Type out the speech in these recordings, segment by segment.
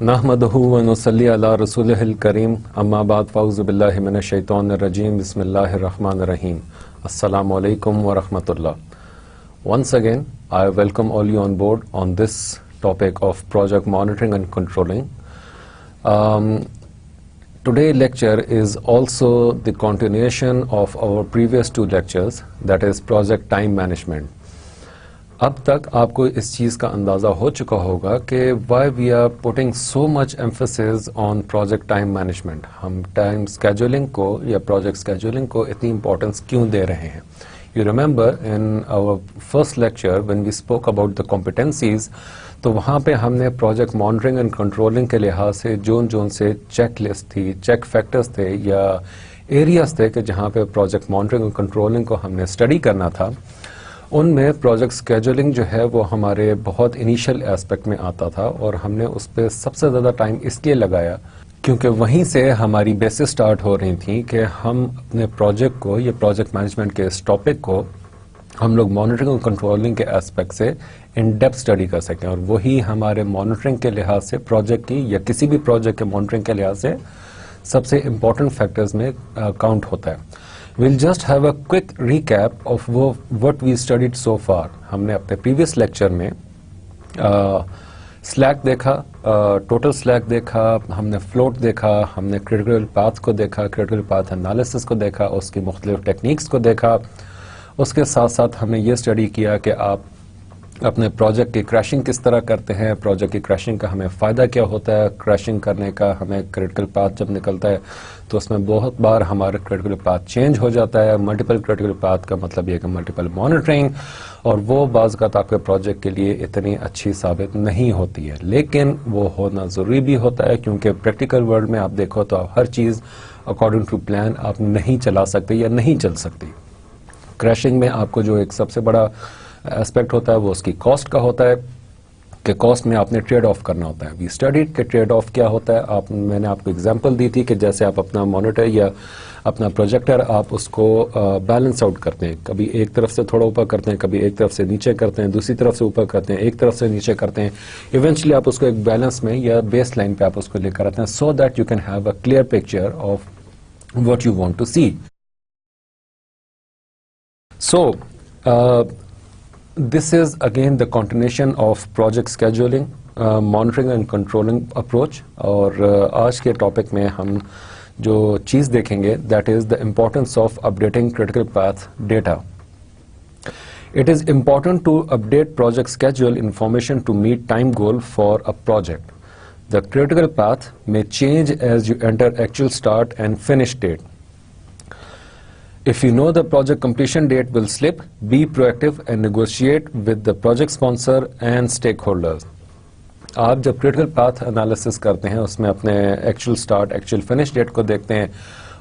نحمدہ و نصلی علی رسولہ الکریم اما بعد فاعوذ باللہ من الشیطان الرجیم بسم اللہ الرحمن الرحیم السلام علیکم ورحمۃ اللہ. Once again, I welcome all you on board on this topic of project monitoring and controlling. Today's lecture is also the continuation of our previous two lectures, that is project time management. اب تک آپ کو اس چیز کا اندازہ ہو چکا ہوگا کہ why we are putting so much emphasis on project time management. ہم ٹائم اسکیجولنگ کو یا پروجیکٹ اسکیجولنگ کو اتنی امپورٹنس کیوں دے رہے ہیں. You remember in our first lecture when we spoke about the competencies, تو وہاں پہ ہم نے پروجیکٹ مانیٹرنگ اینڈ کنٹرولنگ کے لحاظ سے جون سے چیک لسٹ تھی, چیک فیکٹرز تھے یا ایریاز تھے کہ جہاں پہ پروجیکٹ مانیٹرنگ اور کنٹرولنگ کو ہم نے اسٹڈی کرنا تھا. ان میں پروجیکٹ اسکیجولنگ جو ہے وہ ہمارے بہت انیشیل ایسپیکٹ میں آتا تھا, اور ہم نے اس پہ سب سے زیادہ ٹائم اس لیے لگایا کیونکہ وہیں سے ہماری بیسس سٹارٹ ہو رہی تھیں کہ ہم اپنے پروجیکٹ کو یا پروجیکٹ مینجمنٹ کے اس ٹاپک کو ہم لوگ مانیٹرنگ اور کنٹرولنگ کے ایسپیکٹ سے ان ڈیپتھ اسٹڈی کر سکیں, اور وہی ہمارے مانیٹرنگ کے لحاظ سے پروجیکٹ کی یا کسی بھی پروجیکٹ کے مانیٹرنگ کے لحاظ سے سب سے امپورٹنٹ فیکٹرز میں کاؤنٹ ہوتا ہے. We'll just have a quick recap of what we studied so far. ہم نے اپنے پریویس لیکچر میں سلیک دیکھا, ٹوٹل سلیک دیکھا, ہم نے فلوٹ دیکھا, ہم نے کریٹیکل پاتھ کو دیکھا, کریٹیکل پاتھ انالیسس کو دیکھا, اس کی مختلف ٹیکنیکس کو دیکھا. اس کے ساتھ ساتھ ہم نے یہ اسٹڈی کیا کہ آپ اپنے پروجیکٹ کی کریشنگ کس طرح کرتے ہیں, پروجیکٹ کی کریشنگ کا ہمیں فائدہ کیا ہوتا ہے, کریشنگ کرنے کا ہمیں کریٹیکل پاتھ جب نکلتا ہے تو اس میں بہت بار ہمارا کریٹیکل پاتھ چینج ہو جاتا ہے. ملٹیپل کریٹیکل پاتھ کا مطلب یہ کہ ملٹیپل مانیٹرنگ, اور وہ بعض اوقات آپ کے پروجیکٹ کے لیے اتنی اچھی ثابت نہیں ہوتی ہے, لیکن وہ ہونا ضروری بھی ہوتا ہے کیونکہ پریکٹیکل ورلڈ میں آپ دیکھو تو آپ ہر چیز اکارڈنگ ٹو پلان آپ نہیں چلا سکتے یا نہیں چل سکتی. کریشنگ میں آپ کو جو ایک سب سے بڑا ایسپیکٹ ہوتا ہے وہ اس کی کاسٹ کا ہوتا ہے کہ کاسٹ میں آپ نے ٹریڈ آف کرنا ہوتا ہے. وی اسٹڈیڈ کہ ٹریڈ آف کیا ہوتا ہے. میں نے آپ کو ایگزامپل دی تھی کہ جیسے آپ اپنا مانیٹر یا اپنا پروجیکٹر آپ اس کو بیلنس آؤٹ کرتے ہیں, کبھی ایک طرف سے تھوڑا اوپر کرتے ہیں, کبھی ایک طرف سے نیچے کرتے ہیں, دوسری طرف سے اوپر کرتے ہیں, ایک طرف سے نیچے کرتے ہیں. ایونچولی آپ اس کو ایک بیلنس میں یا بیس لائن پہ آپ اس کو لے کر آتے ہیں so that you can have a clear picture of what you want to see. So this is again the continuation of project scheduling, monitoring and controlling approach. اور آج کے ٹاپک میں ہم جو چیز دیکھیں گے that is the importance of updating critical path data. It is important to update project schedule information to meet time goal for a project. The critical path may change as you enter actual start and finish date. If you know the project completion date will slip, be proactive and negotiate with the project sponsor and stakeholders. آپ جب critical path analysis کرتے ہیں اس میں اپنے actual start, actual finish date کو دیکھتے ہیں,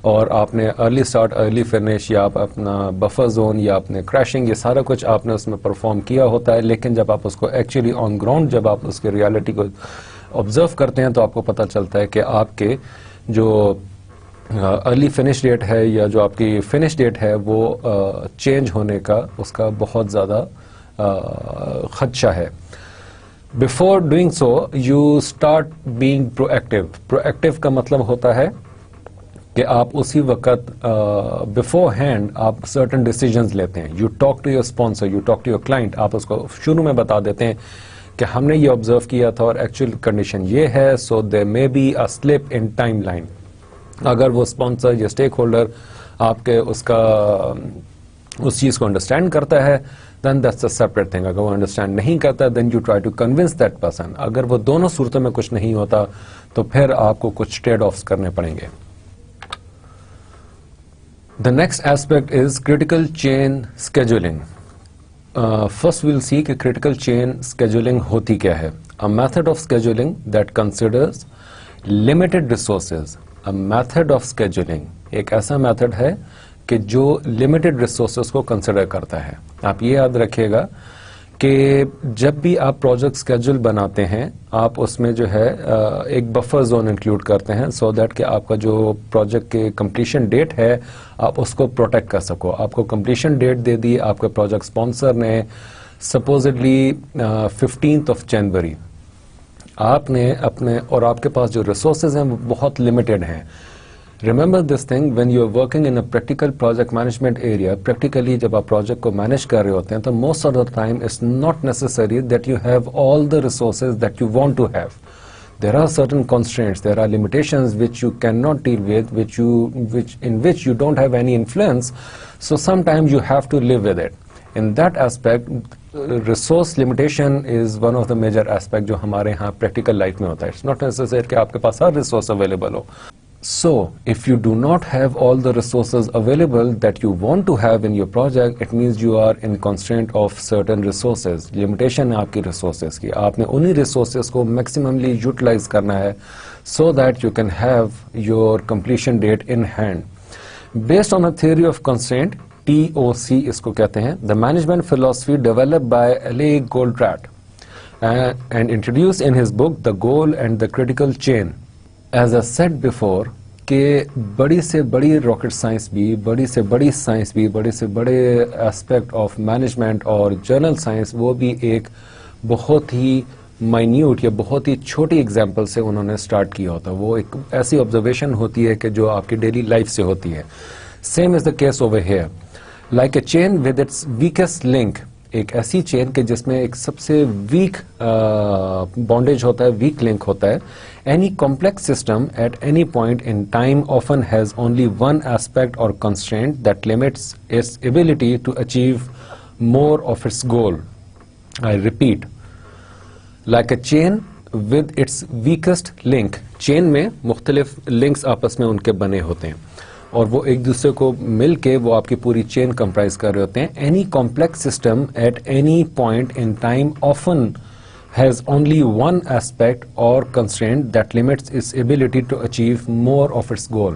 اور آپ نے early start, early finish یا آپ اپنا buffer zone یا اپنے crashing یہ سارا کچھ آپ نے اس میں پرفارم کیا ہوتا ہے, لیکن جب آپ اس کو actually on ground جب آپ اس کے ریالٹی کو observe کرتے ہیں تو آپ کو پتہ چلتا ہے کہ آپ کے جو ارلی فنش ڈیٹ ہے یا جو آپ کی فنش ڈیٹ ہے وہ چینج ہونے کا اس کا بہت زیادہ خدشہ ہے. Before doing so you start being proactive. Proactive کا مطلب ہوتا ہے کہ آپ اسی وقت بفور ہینڈ آپ سرٹن ڈیسیجنز لیتے ہیں. You talk to your sponsor, you talk to your client, آپ اس کو شروع میں بتا دیتے ہیں کہ ہم نے یہ آبزرو کیا تھا اور ایکچوئل کنڈیشن یہ ہے, so there may be a slip in timeline. اگر وہ اسپانسر یا اسٹیک ہولڈر آپ کے اس چیز کو انڈرسٹینڈ کرتا ہے then that's a separate thing. اگر وہ انڈرسٹینڈ نہیں کرتا then you try to convince that person. اگر وہ دونوں صورتوں میں کچھ نہیں ہوتا تو پھر آپ کو کچھ ٹریڈ آفس کرنے پڑیں گے. The next aspect is critical chain scheduling. First we'll see کہ کریٹیکل چین اسکیجولنگ ہوتی کیا ہے. A method of scheduling that considers limited resources. A method of scheduling ایک ایسا میتھڈ ہے کہ جو لمیٹڈ ریسورسز کو کنسیڈر کرتا ہے. آپ یہ یاد رکھیے گا کہ جب بھی آپ پروجیکٹ اسکیجول بناتے ہیں آپ اس میں جو ہے ایک بفر زون انکلوڈ کرتے ہیں سو دیٹ کہ آپ کا جو پروجیکٹ کے کمپلیشن ڈیٹ ہے آپ اس کو پروٹیکٹ کر سکو. آپ کو کمپلیشن ڈیٹ دے دی آپ کے پروجیکٹ اسپانسر نے, سپوزڈلی 15th جنوری آپ نے اپنے اور آپ کے پاس جو ریسورسز ہیں وہ بہت لمیٹڈ ہیں. Remember this thing when you are working in a practical project management area. Practically جب آپ پروجیکٹ کو مینج کر رہے ہوتے ہیں تو most of the time it's not necessary that you have all the resources that you want to have. There are certain constraints, there are limitations which you cannot deal with, in which you don't have any influence. So sometimes you have to live with it. In that aspect, resource limitation is one of the major aspects جو ہمارے ہاں practical life میں ہوتا ہے. It's not necessary کہ آپ کے پاس ہر resource available who. So, if you do not have all the resources available that you want to have in your project, it means you are in constraint of certain resources. Limitation ہے آپ کی resources کی. آپ نے انہی resources کو maximally utilize کرنا ہے so that you can have your completion date in hand. Based on a theory of constraint, TOC اس کو کہتے ہیں, the management philosophy developed by L.A. Goldratt and introduced in his book The Goal and the Critical Chain. As I said before کہ بڑی سے بڑی rocket science بھی, بڑی سے بڑی سائنس بھی, بڑے سے بڑے اسپیکٹ آف مینجمنٹ اور جرنل سائنس وہ بھی ایک بہت ہی مائنیوٹ یا بہت ہی چھوٹی ایگزامپل سے انہوں نے سٹارٹ کیا ہوتا ہے. وہ ایک ایسی آبزرویشن ہوتی ہے کہ جو آپ کی ڈیلی لائف سے ہوتی ہے. Same is the case over here. Like a chain with its weakest link, ایک ایسی چین کہ جس میں ایک سب سے ویک بانڈیج ہوتا ہے, ویک لنک ہوتا ہے. Any complex system at any point in time often has only one aspect or constraint that limits its ability to achieve more of its goal. I repeat, like a chain with its weakest link. Chain میں مختلف links آپس میں ان کے بنے ہوتے ہیں اور وہ ایک دوسرے کو مل کے وہ آپ کی پوری چین کمپرائز کر رہے ہوتے ہیں. Any complex system at any point in time often has only one aspect or constraint that limits its ability to achieve more of its goal.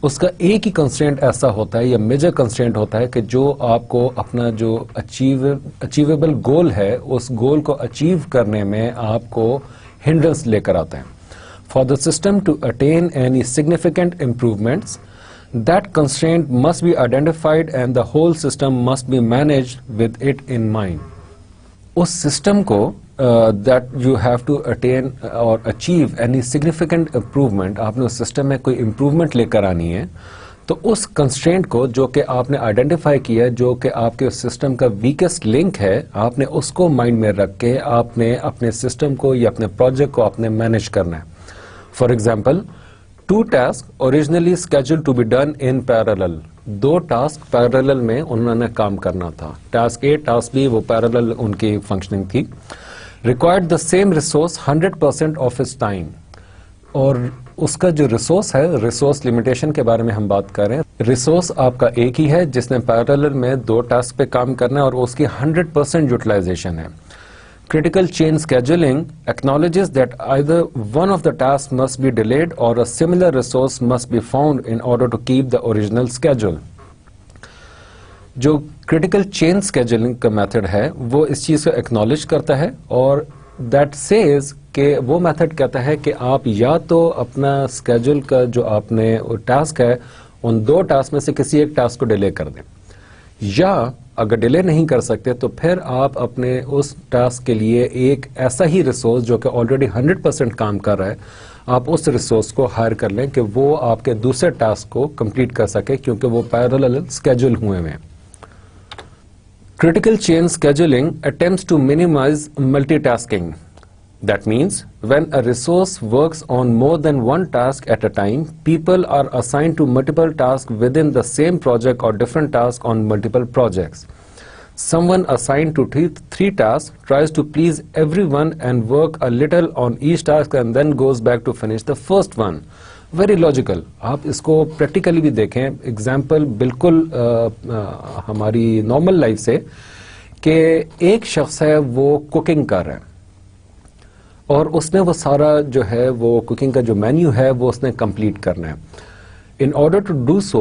اس کا ایک ہی constraint ایسا ہوتا ہے یا major constraint ہوتا ہے کہ جو آپ کو اپنا جو achievable goal ہے اس goal کو achieve کرنے میں آپ کو hindrance لے کر آتا ہے. For the system to attain any significant improvements, that constraint must be identified and the whole system must be managed with it in mind. اس سسٹم کو that you have to attain اور achieve any significant improvement, آپ نے اس system میں کوئی improvement لے کر آنی ہے تو اس کنسٹرینٹ کو جو کہ آپ نے آئیڈینٹیفائی کیا ہے, جو کہ آپ کے سسٹم کا ویکسٹ لنک ہے, آپ نے اس کو مائنڈ میں رکھ کے آپ نے اپنے سسٹم کو یا اپنے پروجیکٹ کو آپ نے مینیج کرنا ہے. For example, 2 tasks originally scheduled to be done in parallel. 2 task parallel میں انہوں نے کام کرنا تھا. ٹاسک اے ٹاسک بی وہ پیرالل ان کی فنکشننگ تھی. Required the same resource 100% of its time. اور اس کا جو ریسورس ہے, ریسورس لمیٹیشن کے بارے میں ہم بات کر رہے ہیں. ریسورس آپ کا ایک ہی ہے جس نے پیرالل میں 2 ٹاسک پہ کام کرنا ہے اور اس کی 100% یوٹیلائزیشن ہے. Critical chain scheduling acknowledges that either one of the tasks must be delayed or a similar resource must be found in order to keep the original schedule. جو critical chain scheduling کا method ہے وہ اس چیز کو acknowledge کرتا ہے اور that says کہ وہ میتھڈ کہتا ہے کہ آپ یا تو اپنا schedule کا جو آپ نے ٹاسک ہے ان 2 ٹاسک میں سے کسی ایک ٹاسک کو ڈیلے کر دیں, یا اگر ڈیلے نہیں کر سکتے تو پھر آپ اپنے اس ٹاسک کے لیے ایک ایسا ہی ریسورس جو کہ آلریڈی 100% کام کر رہا ہے, آپ اس ریسورس کو ہائر کر لیں کہ وہ آپ کے دوسرے ٹاسک کو کمپلیٹ کر سکے کیونکہ وہ پیرالل اسکیجول ہوئے ہیں. Critical chain scheduling attempts to minimize multitasking. That means when a resource works on more than one task at a time, people are assigned to multiple tasks within the same project or different tasks on multiple projects. Someone assigned to 3 tasks tries to please everyone and work a little on each task and then goes back to finish the first one. Very logical. آپ اس کو practically بھی دیکھیں, example بالکل ہماری normal life سے, کہ ایک شخص ہے وہ کوکنگ کر رہا ہے اور اس نے وہ سارا جو ہے وہ کوکنگ کا جو مینیو ہے وہ اس نے کمپلیٹ کرنا ہے. In order to do so,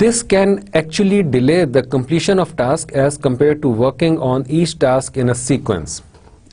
This can actually delay the completion of task as compared to working on each task in a sequence.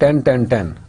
10 10 10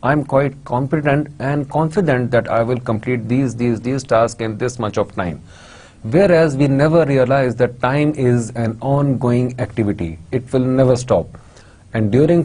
I am quite competent and confident that I will complete these tasks in this much of time. Whereas we never realize that time is an ongoing activity. It will never stop. And during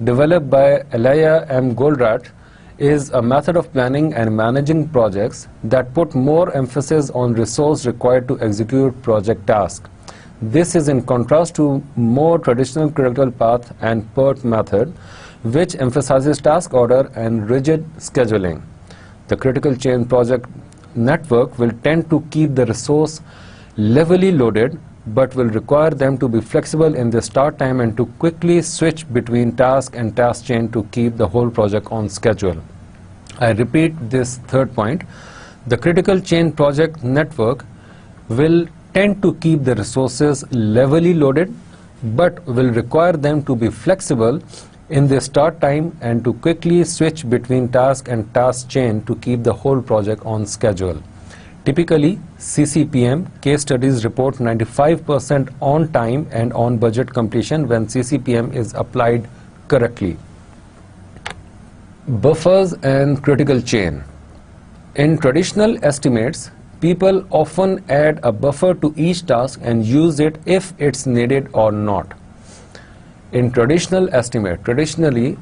developed by Elia M. Goldratt, is a method of planning and managing projects that put more emphasis on resource required to execute project tasks. This is in contrast to more traditional critical path and PERT method, which emphasizes task order and rigid scheduling. The critical chain project network will tend to keep the resource levelly loaded, but will require them to be flexible in their start time and to quickly switch between task and task chain to keep the whole project on schedule. I repeat this third point. The critical chain project network will tend to keep the resources levelly loaded, but will require them to be flexible in their start time and to quickly switch between task and task chain to keep the whole project on schedule. Typically, CCPM case studies report 95% on time and on budget completion when CCPM is applied correctly. Buffers and critical chain. In traditional estimates, people often add a buffer to each task and use it if it's needed or not. In traditional estimate, traditionally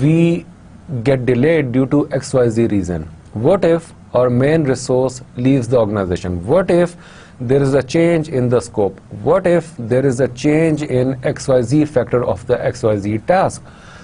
we get delayed due to XYZ reason? What if our main resource leaves the organization? What if there is a change in the scope? What if there is a change in XYZ factor of the XYZ task?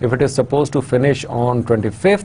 if it is supposed to finish on 25th,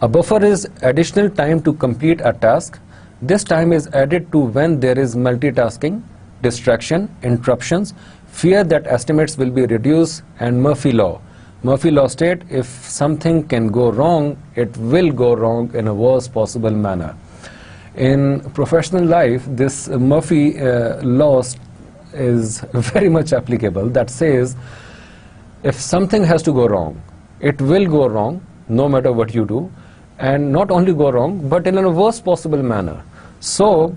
A buffer is additional time to complete a task. This time is added to when there is multitasking, distraction, interruptions, fear that estimates will be reduced, and Murphy Law. Murphy Law states if something can go wrong, it will go wrong in a worst possible manner. In professional life, this Murphy Law is very much applicable. That says if something has to go wrong, it will go wrong no matter what you do. And not only go wrong, but in a worst possible manner. So,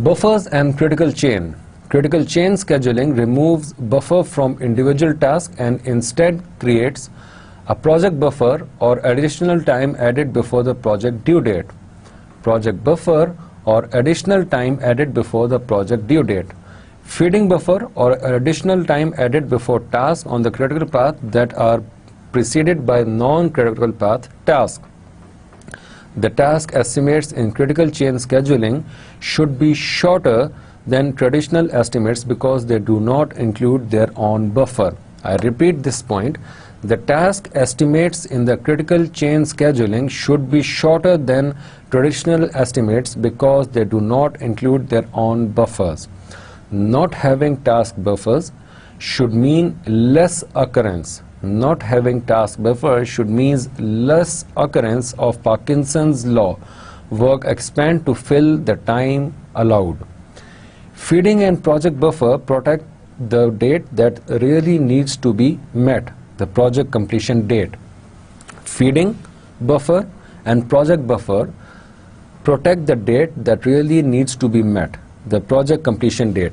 Buffers and critical chain. Critical chain scheduling removes buffer from individual tasks and instead creates a project buffer or additional time added before the project due date. Project buffer or additional time added before the project due date. Feeding buffer or additional time added before tasks on the critical path that are preceded by non-critical path tasks. The task estimates in critical chain scheduling should be shorter than traditional estimates because they do not include their own buffer. I repeat this point. The task estimates in the critical chain scheduling should be shorter than traditional estimates because they do not include their own buffers. Not having task buffers should mean less occurrence. Not having task buffer should mean less occurrence of Parkinson's law. Work expand to fill the time allowed. Feeding and project buffer protect the date that really needs to be met, the project completion date. Feeding buffer and project buffer protect the date that really needs to be met, the project completion date.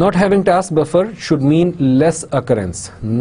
Not having task buffer should mean less occurrence.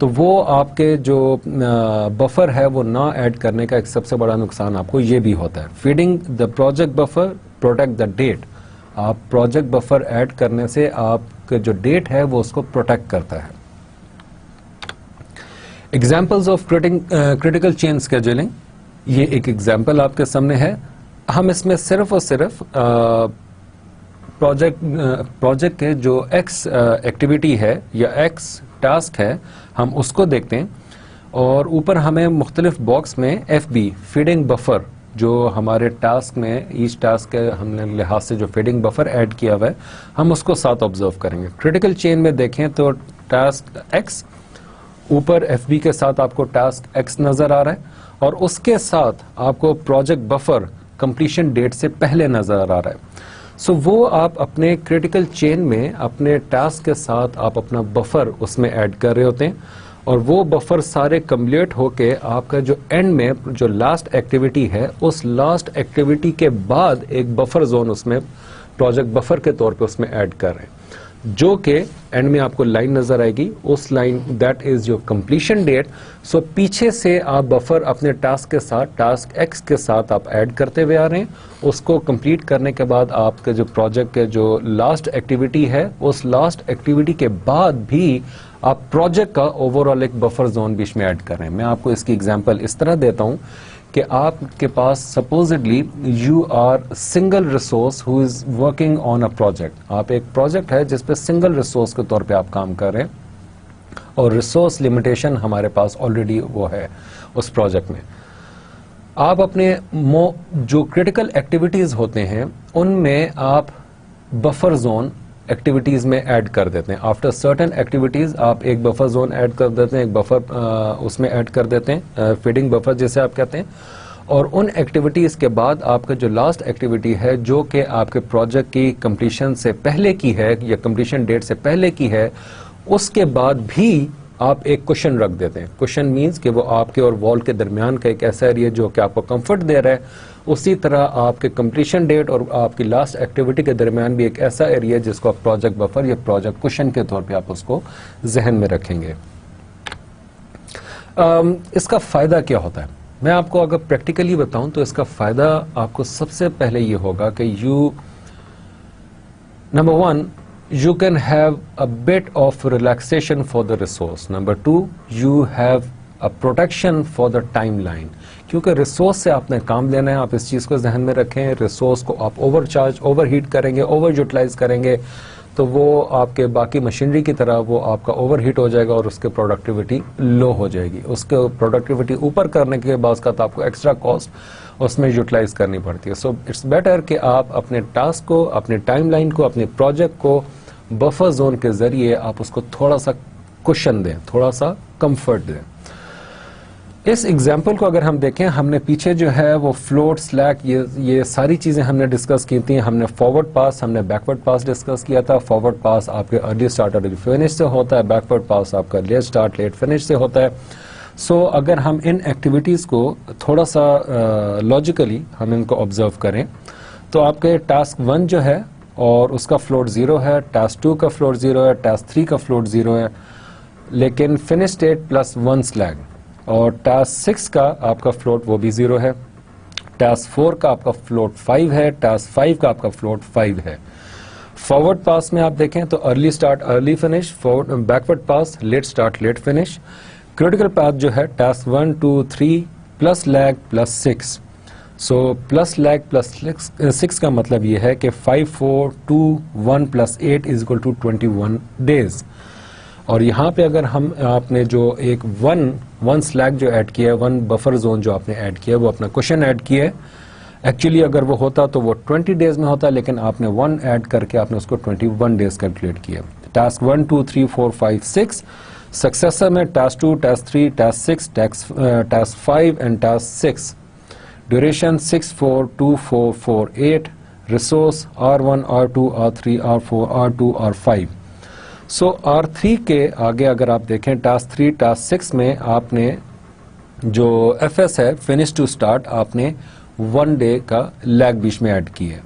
تو وہ آپ کے جو buffer ہے وہ نہ add کرنے کا ایک سب سے بڑا نقصان آپ کو یہ بھی ہوتا ہے. Feeding the project buffer protect the date. آپ پروجیکٹ بفر ایڈ کرنے سے آپ کا جو ڈیٹ ہے وہ اس کو پروٹیکٹ کرتا ہے. Examples of critical chain scheduling, یہ ایک ایگزامپل آپ کے سامنے ہے. ہم اس میں صرف اور صرف پروجیکٹ کے جو ایکس ایکٹیویٹی ہے یا ایکس ٹاسک ہے ہم اس کو دیکھتے ہیں, اور اوپر ہمیں مختلف باکس میں ایف بی فیڈنگ بفر جو ہمارے ٹاسک میں ایچ ٹاسک کے ہم نے لحاظ سے جو فیڈنگ بفر ایڈ کیا ہوا ہے ہم اس کو ساتھ آبزرو کریں گے. کریٹیکل چین میں دیکھیں تو ٹاسک ایکس, اوپر ایف بی کے ساتھ آپ کو ٹاسک ایکس نظر آ رہا ہے, اور اس کے ساتھ آپ کو پروجیکٹ بفر کمپلیشن ڈیٹ سے پہلے نظر آ رہا ہے. سو وہ آپ اپنے کریٹیکل چین میں اپنے ٹاسک کے ساتھ آپ اپنا بفر اس میں ایڈ کر رہے ہوتے ہیں, اور وہ بفر سارے کمپلیٹ ہو کے آپ کا جو اینڈ میں جو لاسٹ ایکٹیویٹی ہے اس لاسٹ ایکٹیویٹی کے بعد ایک بفر زون اس میں پروجیکٹ بفر کے طور پہ اس میں ایڈ کر رہے ہیں, جو کہ اینڈ میں آپ کو لائن نظر آئے گی. اس line that is your completion date. So پیچھے سے آپ بفر اپنے ٹاسک کے ساتھ ٹاسک ایکس کے ساتھ آپ ایڈ کرتے ہوئے آ رہے ہیں. اس کو کمپلیٹ کرنے کے بعد آپ کے جو پروجیکٹ کے جو لاسٹ ایکٹیویٹی ہے اس لاسٹ ایکٹیویٹی کے بعد بھی آپ پروجیکٹ کا اوور آل ایک بفر زون بیچ میں ایڈ کر رہے ہیں. میں آپ کو اس کی ایگزامپل اس طرح دیتا ہوں کہ آپ کے پاس supposedly you are single resource who is working on a project. آپ ایک پروجیکٹ ہے جس پہ سنگل ریسورس کے طور پہ آپ کام کر رہے ہیں, اور ریسورس لمیٹیشن ہمارے پاس آلریڈی وہ ہے اس پروجیکٹ میں. آپ اپنے جو کریٹیکل ایکٹیویٹیز ہوتے ہیں ان میں آپ بفر زون ایکٹیویٹیز میں ایڈ کر دیتے ہیں. آفٹر سرٹن ایکٹیویٹیز آپ ایک بفر زون ایڈ کر دیتے ہیں, ایک بفر اس میں ایڈ کر دیتے ہیں, فیڈنگ بفر جسے آپ کہتے ہیں. اور ان ایکٹیویٹیز کے بعد آپ کا جو لاسٹ ایکٹیویٹی ہے جو کہ آپ کے پروجیکٹ کی کمپلیشن سے پہلے کی ہے یا کمپلیشن ڈیٹ سے پہلے کی ہے, اس کے بعد بھی آپ ایک کوشن رکھ دیتے ہیں. کوشن مینز کہ وہ آپ کے اور وال کے درمیان کا ایک ایسا ایریا جو کہ آپ کو کمفرٹ دے رہا ہے. اسی طرح آپ کے کمپلیشن ڈیٹ اور آپ کی لاسٹ ایکٹیویٹی کے درمیان بھی ایک ایسا ایریا جس کو آپ پروجیکٹ بفر یا پروجیکٹ کوشن کے طور پہ آپ اس کو ذہن میں رکھیں گے. اس کا فائدہ کیا ہوتا ہے؟ میں آپ کو اگر پریکٹیکلی بتاؤں تو اس کا فائدہ آپ کو سب سے پہلے یہ ہوگا کہ number 1 you can have a bit of relaxation for the resource. Number 2, you have a protection for the timeline. کیونکہ ریسورس سے آپ نے کام لینا ہے, آپ اس چیز کو ذہن میں رکھیں. ریسورس کو آپ اوور ہیٹ کریں گے, اوور یوٹیلائز کریں گے تو وہ آپ کے باقی مشینری کی طرح وہ آپ کا اوور ہیٹ ہو جائے گا اور اس کے پروڈکٹیوٹی لو ہو جائے گی. اس کے پروڈکٹیوٹی اوپر کرنے کے بعد کا تو آپ کو ایکسٹرا کاسٹ اس میں یوٹیلائز کرنی پڑتی ہے. سو اٹس بیٹر کہ آپ اپنے ٹاسک کو, اپنے ٹائم لائن کو, اپنے پروجیکٹ کو بفر زون کے ذریعے آپ اس کو تھوڑا سا کوشن دیں, تھوڑا سا کمفرٹ دیں. اس ایگزامپل کو اگر ہم دیکھیں, ہم نے پیچھے جو ہے وہ فلوٹ, سلیک, یہ ساری چیزیں ہم نے ڈسکس کی تھیں. ہم نے فارورڈ پاس, ہم نے بیکورڈ پاس ڈسکس کیا تھا. فارورڈ پاس آپ کے ارلی اسٹارٹ ارلی فنش سے ہوتا ہے, بیکورڈ پاس آپ کا لیٹ اسٹارٹ لیٹ فنش سے ہوتا ہے. سو اگر ہم ان ایکٹیویٹیز کو تھوڑا سا لاجیکلی ہم ان کو آبزرو کریں تو آپ کے ٹاسک 1 جو ہے اور اس کا فلوٹ 0 ہے, ٹاسک 2 کا فلوٹ 0 ہے, ٹاسک 3 کا فلوٹ 0 ہے, لیکن فنش اسٹیٹ پلس 1 سلیگ. اور ٹاسک 6 کا آپ کا فلوٹ وہ بھی 0 ہے. ٹاسک 4 کا آپ کا فلوٹ 5 ہے, ٹاسک 5 کا آپ کا فلوٹ 5 ہے. فارورڈ پاس میں آپ دیکھیں تو early start early finish, backward pass late start late finish. Critical path جو ہے task 1 2 3 plus lag plus 6. So plus lag plus 6 کا مطلب یہ ہے کہ 5 4 2 1 plus 8 is equal to 21 days. اور یہاں پہ اگر ہم آپ نے جو ایک 1 سلیگ جو ایڈ کیا ہے, 1 بفر زون جو آپ نے ایڈ کیا ہے, وہ اپنا کوشن ایڈ کیا ہے. ایکچولی اگر وہ ہوتا تو وہ 20 ڈیز میں ہوتا, لیکن آپ نے 1 ایڈ کر کے آپ نے اس کو 21 ڈیز کیلکولیٹ کیا. ٹاسک 1 2 3 4 5 6 سکسیسر میں task 2 task 3 task 6 task 5 and task 6. Duration 6 4 2 4 4 8. Resource R1 R2 R3 R4 R2 R5. So R3 کے آگے اگر آپ دیکھیں ٹاسک 3 ٹاسک 6 میں آپ نے جو FS ہے فنش ٹو اسٹارٹ آپ نے 1 ڈے کا لیگ بیچ میں ایڈ کی ہے.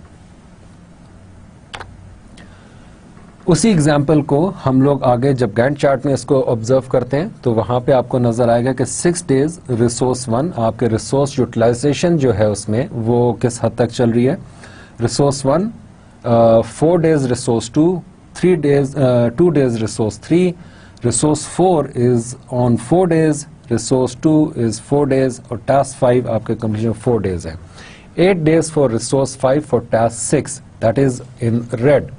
اسی ایگزامپل کو ہم لوگ آگے جب گینٹ چارٹ میں اس کو آبزرو کرتے ہیں تو وہاں پہ آپ کو نظر آئے گا کہ 6 days ریسورس 1 آپ کے ریسورس یوٹیلائزیشن جو ہے اس میں وہ کس حد تک چل رہی ہے. Resource 1 4 days resource 2 2 days resource 3 resource 4 on آن 4 days ریسورس 2 از 4 days اور ٹاسک 5 آپ کے کمپلیشن 4 days ہے. 8 days for resource 5 for task 6 that is in red.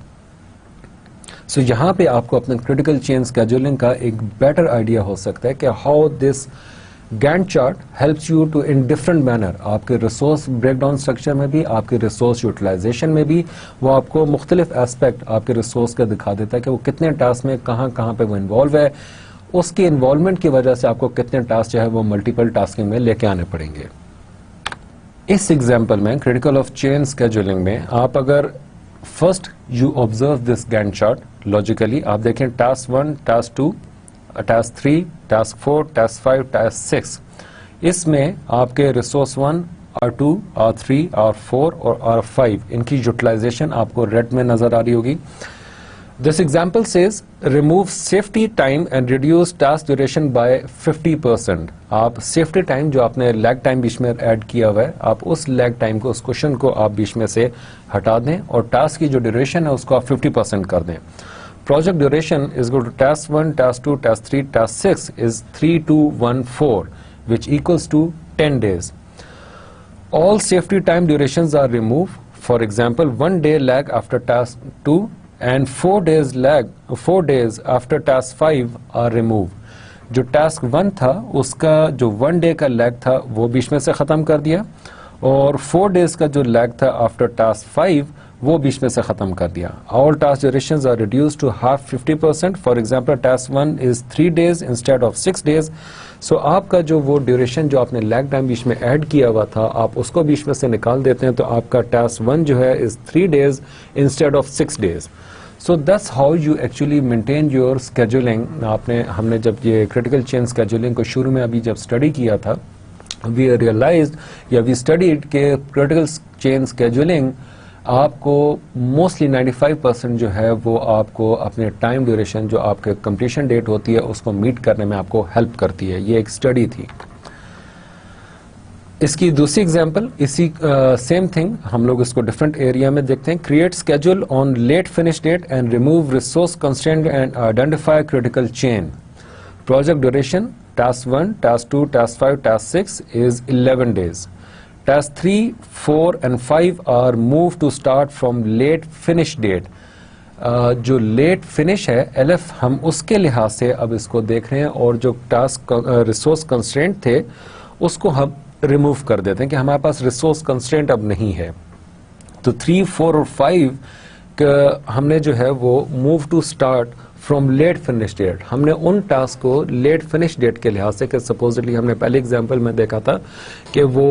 So یہاں پہ آپ کو اپنے کریٹیکل چین اسکیجولنگ کا ایک بیٹر آئیڈیا ہو سکتا ہے کہ how this Gantt chart helps you to in different manner. آپ کے ریسورس بریک ڈاؤن اسٹرکچر میں بھی, آپ کے ریسورس یوٹیلائزیشن میں بھی وہ آپ کو مختلف ایسپیکٹ آپ کے ریسورس کا دکھا دیتا ہے کہ وہ کتنے ٹاسک میں کہاں کہاں پہ وہ انوالو ہے, اس کی انوالومنٹ کی وجہ سے آپ کو کتنے ٹاسک جو ہے وہ ملٹیپل ٹاسکنگ میں لے کے آنے پڑیں گے. اس ایگزامپل میں کریٹیکل آف چین اسکیجولنگ میں آپ اگر first you observe this Gantt chart logically, آپ دیکھیں task 1, task 2, task 3, task 4, task 5, task 6, اس میں آپ کے ریسورس 1, R2, R3, R4 اور R5 ان کی یوٹیلائزیشن آپ کو ریڈ میں نظر آ رہی ہوگی. This example says remove safety time and reduce task duration by 50%. آپ سیفٹی ٹائم جو آپ نے لیگ ٹائم بیچ میں ایڈ کیا ہوا ہے, آپ اس لیگ ٹائم کو, اس کوشچن کو آپ بیچ میں سے ہٹا دیں اور ٹاسک کی جو ڈیوریشن ہے اس کو آپ 50% کر دیں. Project duration is equal to task 1, task 2, task 3, task 6 is 3214 which equals to 10 days. All safety time durations are removed. For example, 1 day lag after task 2 and 4 days after task 5 are removed. جو task 1 تھا اس کا جو 1 day کا league تھا وہ بیچ میں سے ختم کر دیا, اور 4 days کا جو لیگ تھا آفٹر ٹاسک 5 وہ بیچ میں سے ختم کر دیا. All task durations are reduced to half 50%. For example, task 1 is 3 days instead of 6 days. So آپ کا جو وہ ڈیوریشن جو آپ نے لیگ ٹائم بیچ میں ایڈ کیا ہوا تھا آپ اس کو بیچ میں سے نکال دیتے ہیں تو آپ کا ٹاسک 1 جو ہے is 3 days instead of 6 days. So that's how you actually maintain your scheduling. ہم نے جب یہ critical chain scheduling کو شروع میں ابھی جب اسٹڈی کیا تھا, we realized یا we studied کہ critical chain scheduling آپ کو موسٹلی 95% جو ہے وہ آپ کو اپنے ٹائم ڈیوریشن جو آپ کے کمپلیشن ڈیٹ ہوتی ہے اس کو میٹ کرنے میں آپ کو ہیلپ کرتی ہے. یہ ایک اسٹڈی تھی. اس کی دوسری ایگزامپل اسی سیم تھنگ ہم لوگ اس کو ڈفرنٹ ایریا میں دیکھتے ہیں. Create schedule on late finish date and remove resource constraint and identify critical chain. Project duration task 1, task 2, task 5, task 6 is 11 days. Task 3, 4 and 5 are moved to start from late finish date. جو late finish ہے LF ہم اس کے لحاظ سے اب اس کو دیکھ رہے ہیں, اور جو ٹاسک ریسورس کنسٹرینٹ تھے اس کو ہم ریموو کر دیتے ہیں کہ ہمارے پاس ریسورس کنسٹرینٹ اب نہیں ہے. تو 3, 4 اور 5 ہم نے جو ہے وہ move to start from late finish date. ہم نے ان ٹاسک کو لیٹ فنش ڈیٹ کے لحاظ سے کہ سپوزلی ہم نے پہلے ایگزامپل میں دیکھا تھا کہ وہ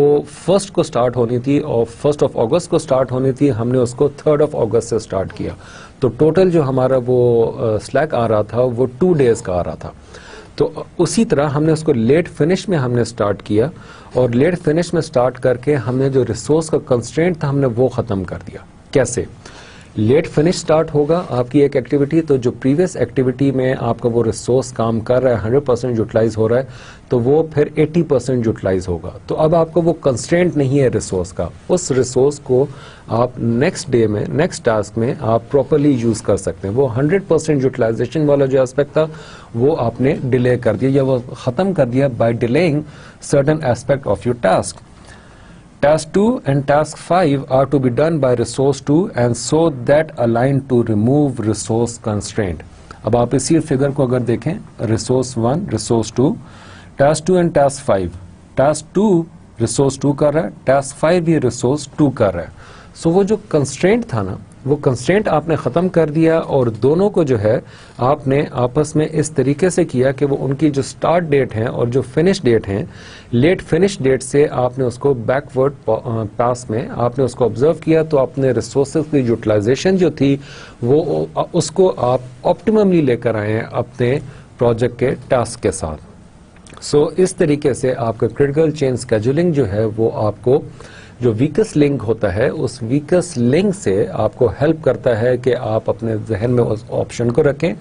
1 کو اسٹارٹ ہونی تھی اور 1 اگست کو اسٹارٹ ہونی تھی, ہم نے اس کو 3 اگست سے اسٹارٹ کیا. تو ٹوٹل جو ہمارا وہ سلیک آ رہا تھا وہ 2 days کا آ رہا تھا. تو اسی طرح ہم نے اس کو لیٹ فنش میں ہم نے اسٹارٹ کیا, اور لیٹ فنش میں اسٹارٹ کر کے ہم نے جو ریسورس کا کنسٹرینٹ تھا ہم نے وہ ختم کر دیا. کیسے؟ لیٹ فنش سٹارٹ ہوگا آپ کی ایک ایکٹیویٹی, تو جو پریویس ایکٹیویٹی میں آپ کا وہ ریسورس کام کر رہا ہے 100% یوٹیلائز ہو رہا ہے, تو وہ پھر 80% یوٹیلائز ہوگا. تو اب آپ کو وہ کنسٹرینٹ نہیں ہے ریسورس کا, اس ریسورس کو آپ نیکسٹ ڈے میں, نیکسٹ ٹاسک میں آپ پراپرلی یوز کر سکتے ہیں. وہ 100% یوٹیلائزیشن والا جو اسپیکٹ تھا وہ آپ نے ڈیلے کر دیا یا وہ ختم کر دیا by delaying certain aspect of your task. Task 2 and Task 5 are to be done by Resource 2 and so that align to remove resource constraint. اب آپ اسی فگر کو اگر دیکھیں, Resource 1, Resource 2, Task 2 and Task 5. Task 2 Resource 2 کر رہا ہے, Task 5 بھی Resource 2 کر رہا ہے. سو وہ جو کنسٹرینٹ تھا نا وہ کنسٹرینٹ آپ نے ختم کر دیا, اور دونوں کو جو ہے آپ نے آپس میں اس طریقے سے کیا کہ وہ ان کی جو سٹارٹ ڈیٹ ہیں اور جو فنش ڈیٹ ہیں, لیٹ فنش ڈیٹ سے آپ نے اس کو بیکورڈ پاس میں آپ نے اس کو آبزرو کیا, تو آپ نے ریسورسز کی یوٹیلائزیشن جو تھی وہ اس کو آپ آپٹیمملی لے کر آئے ہیں اپنے پروجیکٹ کے ٹاسک کے ساتھ. سو اس طریقے سے آپ کا کریٹیکل چین اسکیجولنگ جو ہے وہ آپ کو جو ویکسٹ لنک ہوتا ہے اس ویکسٹ لنک سے آپ کو ہیلپ کرتا ہے کہ آپ اپنے ذہن میں اس آپشن کو رکھیں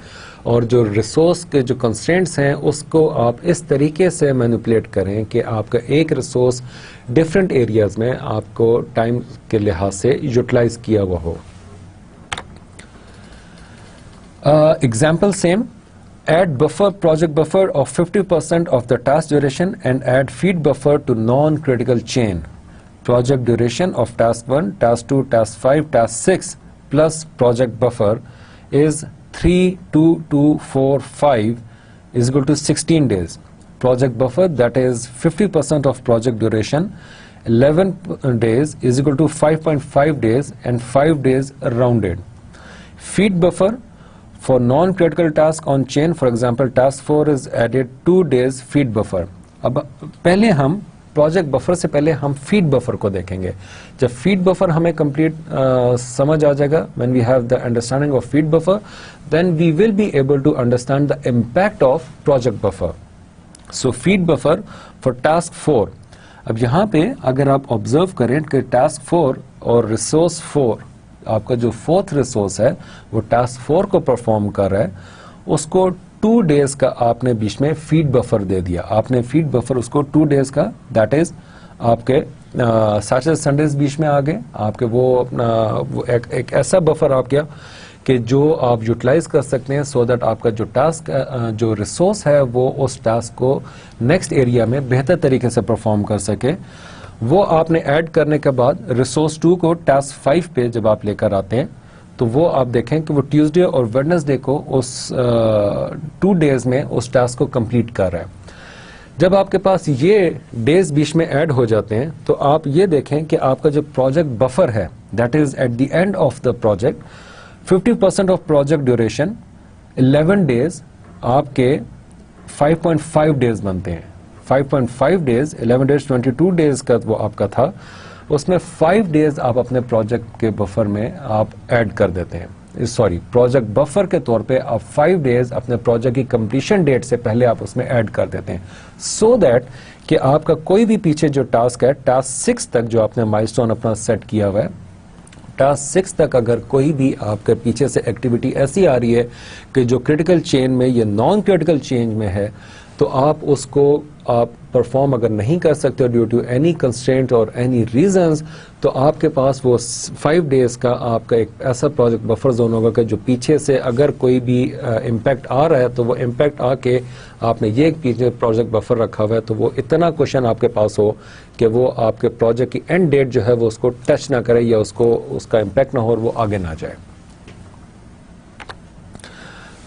اور جو ریسورس کے جو کنسٹرینٹس ہیں اس کو آپ اس طریقے سے مینیپولیٹ کریں کہ آپ کا ایک ریسورس ڈفرینٹ ایریاز میں آپ کو ٹائم کے لحاظ سے یوٹیلائز کیا ہوا ہو. Example same. Add buffer, project buffer of 50% of the task duration and add feed buffer to non-critical chain. Project duration of task 1, task 2, task 5, task 6 plus project buffer is 3, 2, 2, 4, 5 is equal to 16 days. Project buffer, that is 50% of project duration, 11 days is equal to 5.5 days and 5 days rounded. Feed buffer for non-critical task on chain, for example, task 4 is added 2 days feed buffer. اب پہلے ہم project buffer سے پہلے ہم feed buffer کو دیکھیں گے. جب فیڈ بفر ہمیں کمپلیٹ سمجھ آ جائے گا, when we have the understanding of feed buffer, then we will be able to understand the impact of project buffer. So feed buffer for task 4. اب یہاں پہ اگر آپ آبزرو کریں کہ ٹاسک 4 اور ریسورس 4, آپ کا جو فورتھ ریسورس ہے وہ ٹاسک 4 کو پرفارم کر رہا ہے, اس کو 2 days کا آپ نے بیچ میں فیڈ بفر دے دیا. آپ نے فیڈ بفر اس کو 2 days کا, دیٹ از آپ کے سیٹرڈے سنڈیز بیچ میں آ گئے, آپ کے وہ اپنا ایک ایسا بفر آپ کیا کہ جو آپ یوٹیلائز کر سکتے ہیں سو دیٹ آپ کا جو ٹاسک جو ریسورس ہے وہ اس ٹاسک کو نیکسٹ ایریا میں بہتر طریقے سے پرفارم کر سکے. وہ آپ نے ایڈ کرنے کے بعد ریسورس 2 کو ٹاسک 5 پہ جب آپ لے کر آتے ہیں تو وہ آپ دیکھیں کہ وہ ٹیوزڈے اور ویڈنسڈے کو اس 2 days میں اس ٹاسک کو کمپلیٹ کر رہا ہے. جب آپ کے پاس یہ ڈیز بیچ میں ایڈ ہو جاتے ہیں تو آپ یہ دیکھیں کہ آپ کا جو پروجیکٹ بفر ہے, that is at the end of the project, 50% of project duration 11 days آپ کے 5.5 days بنتے ہیں. 5.5 days, 11 days, 22 days کا وہ آپ کا تھا, اس میں 5 days آپ اپنے پروجیکٹ کے بفر میں آپ ایڈ کر دیتے ہیں. سوری, پروجیکٹ بفر کے طور پہ آپ 5 days اپنے پروجیکٹ کی کمپلیشن ڈیٹ سے پہلے آپ اس میں ایڈ کر دیتے ہیں, سو دیٹ کہ آپ کا کوئی بھی پیچھے جو ٹاسک ہے, ٹاسک 6 تک جو آپ نے مائلسٹون اپنا سیٹ کیا ہوا ہے, ٹاسک 6 تک اگر کوئی بھی آپ کے پیچھے سے ایکٹیویٹی ایسی آ رہی ہے کہ جو کریٹیکل چین میں یا نان کریٹیکل چین میں ہے, تو آپ اس کو آپ پرفارم اگر نہیں کر سکتے ڈیو ٹو اینی کنسٹرینٹ اور اینی ریزنز, تو آپ کے پاس وہ 5 days کا آپ کا ایک ایسا پروجیکٹ بفر زون ہوگا کہ جو پیچھے سے اگر کوئی بھی امپیکٹ آ رہا ہے تو وہ امپیکٹ آ کے آپ نے یہ پیچھے پروجیکٹ بفر رکھا ہوا ہے تو وہ اتنا کوشچن آپ کے پاس ہو کہ وہ آپ کے پروجیکٹ کی اینڈ ڈیٹ جو ہے وہ اس کو ٹچ نہ کرے یا اس کو اس کا امپیکٹ نہ ہو اور وہ آگے نہ جائے.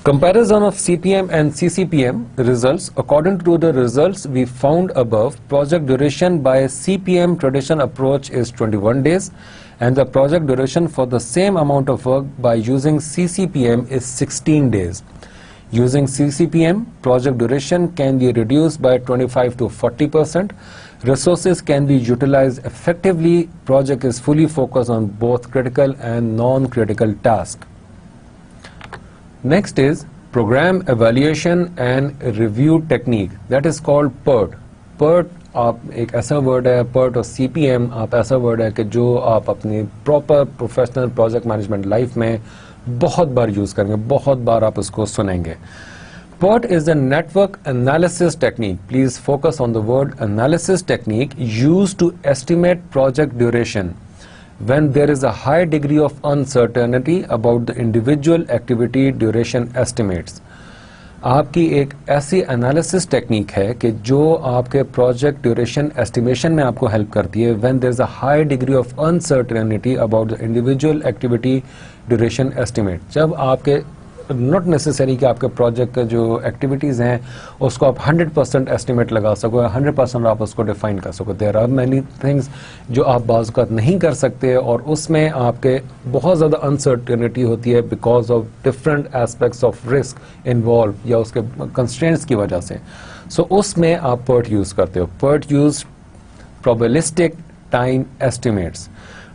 Comparison of CPM and CCPM results. According to the results we found above, project duration by CPM traditional approach is 21 days and the project duration for the same amount of work by using CCPM is 16 days. Using CCPM, project duration can be reduced by 25 to 40%. Resources can be utilized effectively. Project is fully focused on both critical and non-critical tasks. Next is program evaluation and review technique, that is called PERT. PERT آپ ایک ایسا word ہے, PERT اور CPM آپ ایسا word ہے کہ جو آپ اپنی proper professional project management life میں بہت بار یوز کریں گے, بہت بار آپ اس کو سنیں گے. PERT is a network analysis technique. Please focus on the word analysis technique used to estimate project duration when there is a high degree of uncertainty about the individual activity duration estimates. آپ کی ایک ایسی analysis technique ہے کہ جو آپ کے project duration estimation میں آپ کو ہیلپ کرتی ہے when there is a high degree of uncertainty about the individual activity duration estimate. جب آپ کے ناٹ نیسسری کہ آپ کے پروجیکٹ کے جو ایکٹیویٹیز ہیں اس کو آپ 100% ایسٹیمیٹ لگا سکو, 100% آپ اس کو ڈیفائن کر سکو. دیر آر مینی تھنگس جو آپ بعض اوقات نہیں کر سکتے اور اس میں آپ کے بہت زیادہ انسرٹینٹی ہوتی ہے because of different aspects of risk involve یا اس کے کنسٹرینٹس کی وجہ سے. سو اس میں آپ PERT یوز کرتے ہو. PERT use probabilistic time estimates.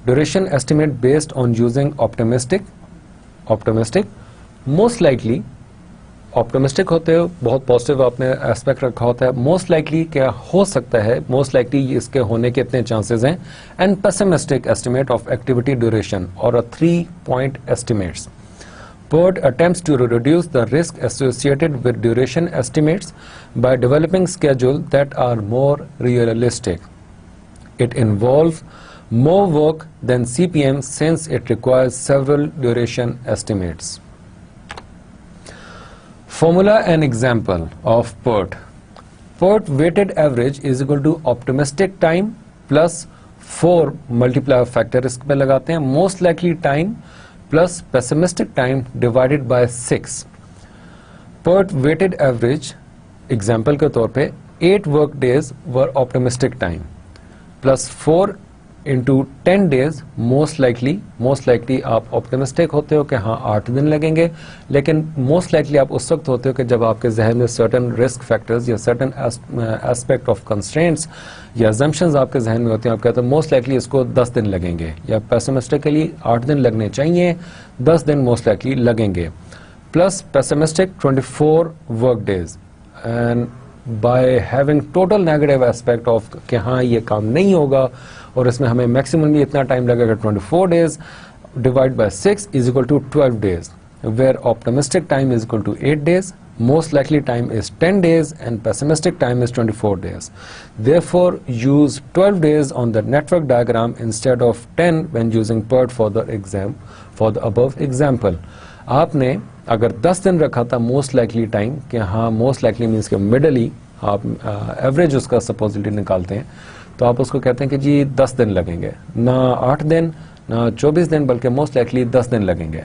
Duration estimate based on using optimistic, most likely, optimistic ہوتے ہو, بہت پازیٹیو آپ نے ایسپیکٹ رکھا ہوتا ہے. موسٹ لائکلی کیا ہو سکتا ہے, موسٹ لائکلی اس کے ہونے کے اتنے چانسز ہیں. And pessimistic estimate of activity duration اور 3-point estimates. PERT attempts to reduce the risk associated with duration estimates by developing schedules that are more realistic. It involves more work than CPM since it requires several duration estimates. Formula and example of PERT. PERT weighted average is equal to optimistic time plus 4 multiplier factor اس پہ لگاتے ہیں, most likely time plus pessimistic time divided by 6. PERT weighted average example کے طور پہ 8 work days were optimistic time plus 4 into 10 days most likely آپ optimistic ہوتے ہو کہ ہاں 8 دن لگیں گے, لیکن most likely آپ اس وقت ہوتے ہو کہ جب آپ کے ذہن میں certain risk factors یا certain aspect of constraints یا assumptions آپ کے ذہن میں ہوتے ہیں, آپ کہتے ہیں most likely اس کو 10 دن لگیں گے, یا pessimistically 8 دن لگنے چاہیے, 10 دن most likely لگیں گے, plus pessimistic 24 work days. And by having total negative aspect of کہ ہاں یہ کام نہیں ہوگا اور اس میں ہمیں میکسیمم بھی اتنا ٹائم لگے گا 24 days divide by 6 is equal to 12 days, where optimistic time is equal to 8 days, most likely time is 10 days and pessimistic time is 24 days. Therefore use 12 days on the network diagram instead of 10 when using PERT for the above example. آپ نے اگر 10 دن رکھا تھا most likely time کہ ہاں most likely means کہ middle ہی آپ average اس کا سپوزٹلی نکالتے ہیں, تو آپ اس کو کہتے ہیں کہ جی 10 دن لگیں گے, نہ 8 دن نہ 24 دن بلکہ موسٹ لائکلی 10 دن لگیں گے.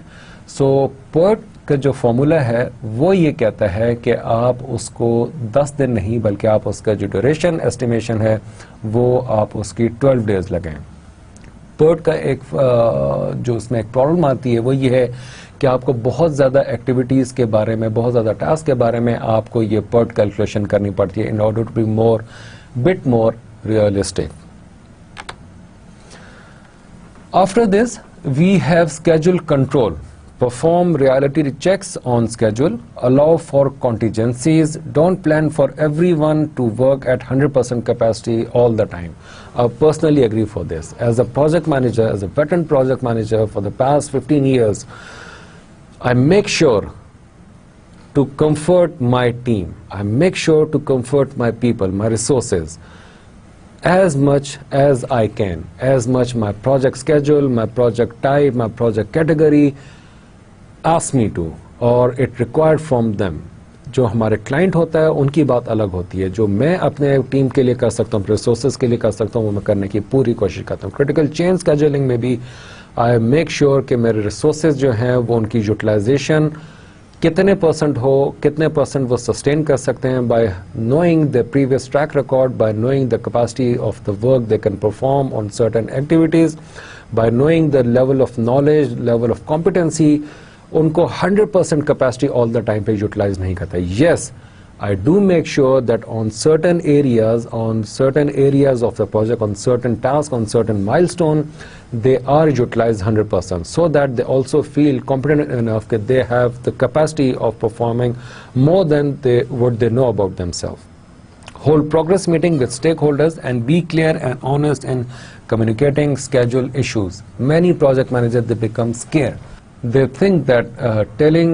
سو PERT کا جو فارمولا ہے وہ یہ کہتا ہے کہ آپ اس کو 10 دن نہیں بلکہ آپ اس کا جو ڈیوریشن ایسٹیمیشن ہے وہ آپ اس کی 12 days لگیں. PERT کا ایک جو اس میں ایک پرابلم آتی ہے وہ یہ ہے کہ آپ کو بہت زیادہ ایکٹیویٹیز کے بارے میں, بہت زیادہ ٹاسک کے بارے میں آپ کو یہ PERT کیلکولیشن کرنی پڑتی ہے in order to be bit more realistic. After this, we have schedule control. Perform reality checks on schedule. Allow for contingencies. Don't plan for everyone to work at 100% capacity all the time. I personally agree for this. As a project manager, as a veteran project manager for the past 15 years, I make sure to comfort my team. I make sure to comfort my people, my resources, as much as I can, as much my project schedule, my project type, my project category ask me to, or it required from them. جو ہمارے client ہوتا ہے ان کی بات الگ ہوتی ہے, جو میں اپنے ٹیم کے لیے کر سکتا ہوں, ریسورسز کے لیے کر سکتا ہوں, وہ میں کرنے کی پوری کوشش کرتا ہوں. کریٹیکل چین اسکیجولنگ میں بھی آئی میک شیور کہ میرے ریسورسز جو ہیں وہ ان کی یوٹیلائزیشن کتنے پرسنٹ ہو, کتنے پرسنٹ وہ سسٹین کر سکتے ہیں, by knowing the previous track record, by knowing the capacity of the work they can perform on certain activities, by knowing the level of knowledge, level of competency. ان کو 100% capacity all the time پہ utilize نہیں کرتا. Yes, I do make sure that on certain areas of the project, on certain tasks, on certain milestone, they are utilized 100% so that they also feel competent enough that they have the capacity of performing more than what they know about themselves. Hold progress meeting with stakeholders and be clear and honest in communicating schedule issues. Many project managers, they become scared. They think that telling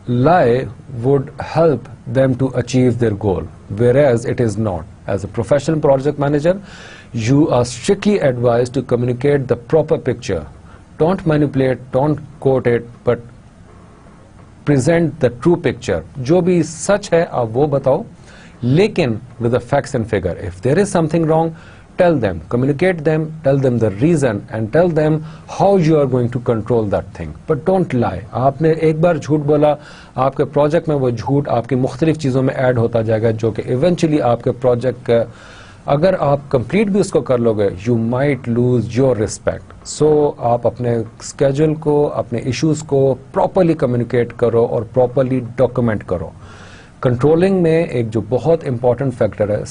lie would help them to achieve their goal, whereas it is not. As a professional project manager, you are strictly advised to communicate the proper picture. Don't manipulate, don't quote it, but present the true picture. جو بھی سچ ہے آپ وہ بتاؤ, لیکن with the facts and figure. If there is something wrong, tell them, communicate them, tell them the reason and tell them how you are going to control that thing. But don't lie. آپ نے ایک بار جھوٹ بولا, آپ کے project میں وہ جھوٹ آپ کی مختلف چیزوں میں ایڈ ہوتا جائے گا, جو کہ ایونچولی آپ کے پروجیکٹ کا اگر آپ کمپلیٹ بھی اس کو کر لو گے, you might lose your respect. So آپ اپنے اسکیجول کو, اپنے ایشوز کو پراپرلی کمیونیکیٹ کرو اور پراپرلی ڈاکومنٹ کرو. کنٹرولنگ میں ایک جو بہت امپورٹنٹ فیکٹر ہے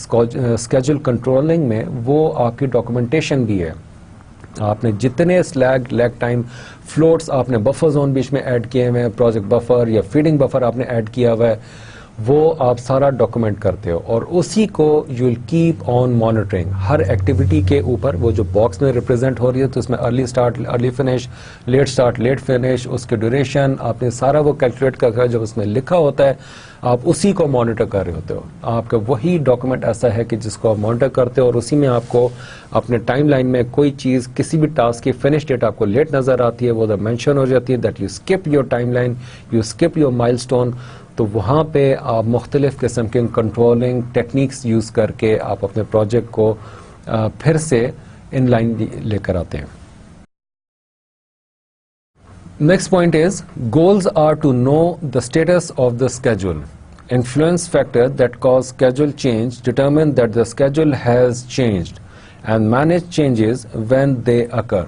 اسکیجول کنٹرولنگ میں, وہ آپ کی ڈاکومنٹیشن بھی ہے. آپ نے جتنے سلیگ لیگ ٹائم فلوٹس آپ نے بفر زون بیچ میں ایڈ کیے ہوئے ہیں, پروجیکٹ بفر یا فیڈنگ بفر آپ نے ایڈ کیا ہوا ہے, وہ آپ سارا ڈاکومنٹ کرتے ہو, اور اسی کو you will keep on monitoring. Hare activity کے اوپر وہ جو باکس میں ریپرزینٹ ہو رہی ہے, تو اس میں early start early finish, late start late finish, اس کے ڈیوریشن آپ نے سارا وہ کیلکولیٹ کر کے جب اس میں لکھا ہوتا ہے آپ اسی کو مانیٹر کر رہے ہوتے ہو. آپ کا وہی ڈاکومنٹ ایسا ہے کہ جس کو آپ مانیٹر کرتے ہو, اور اسی میں آپ کو اپنے ٹائم لائن میں کوئی چیز کسی بھی ٹاسک کی فنش ڈیٹ آپ کو لیٹ نظر آتی ہے, وہ ادھر مینشن ہو جاتی ہے that you skip your time line, you skip your مائل اسٹون. تو وہاں پہ آپ مختلف قسم کے کنٹرولنگ ٹیکنیکس یوز کر کے آپ اپنے پروجیکٹ کو پھر سے ان لائن لے کر آتے ہیں. Next point is, goals are to know the status of the schedule. Influence factors that cause schedule change determine that the schedule has changed and manage changes when they occur.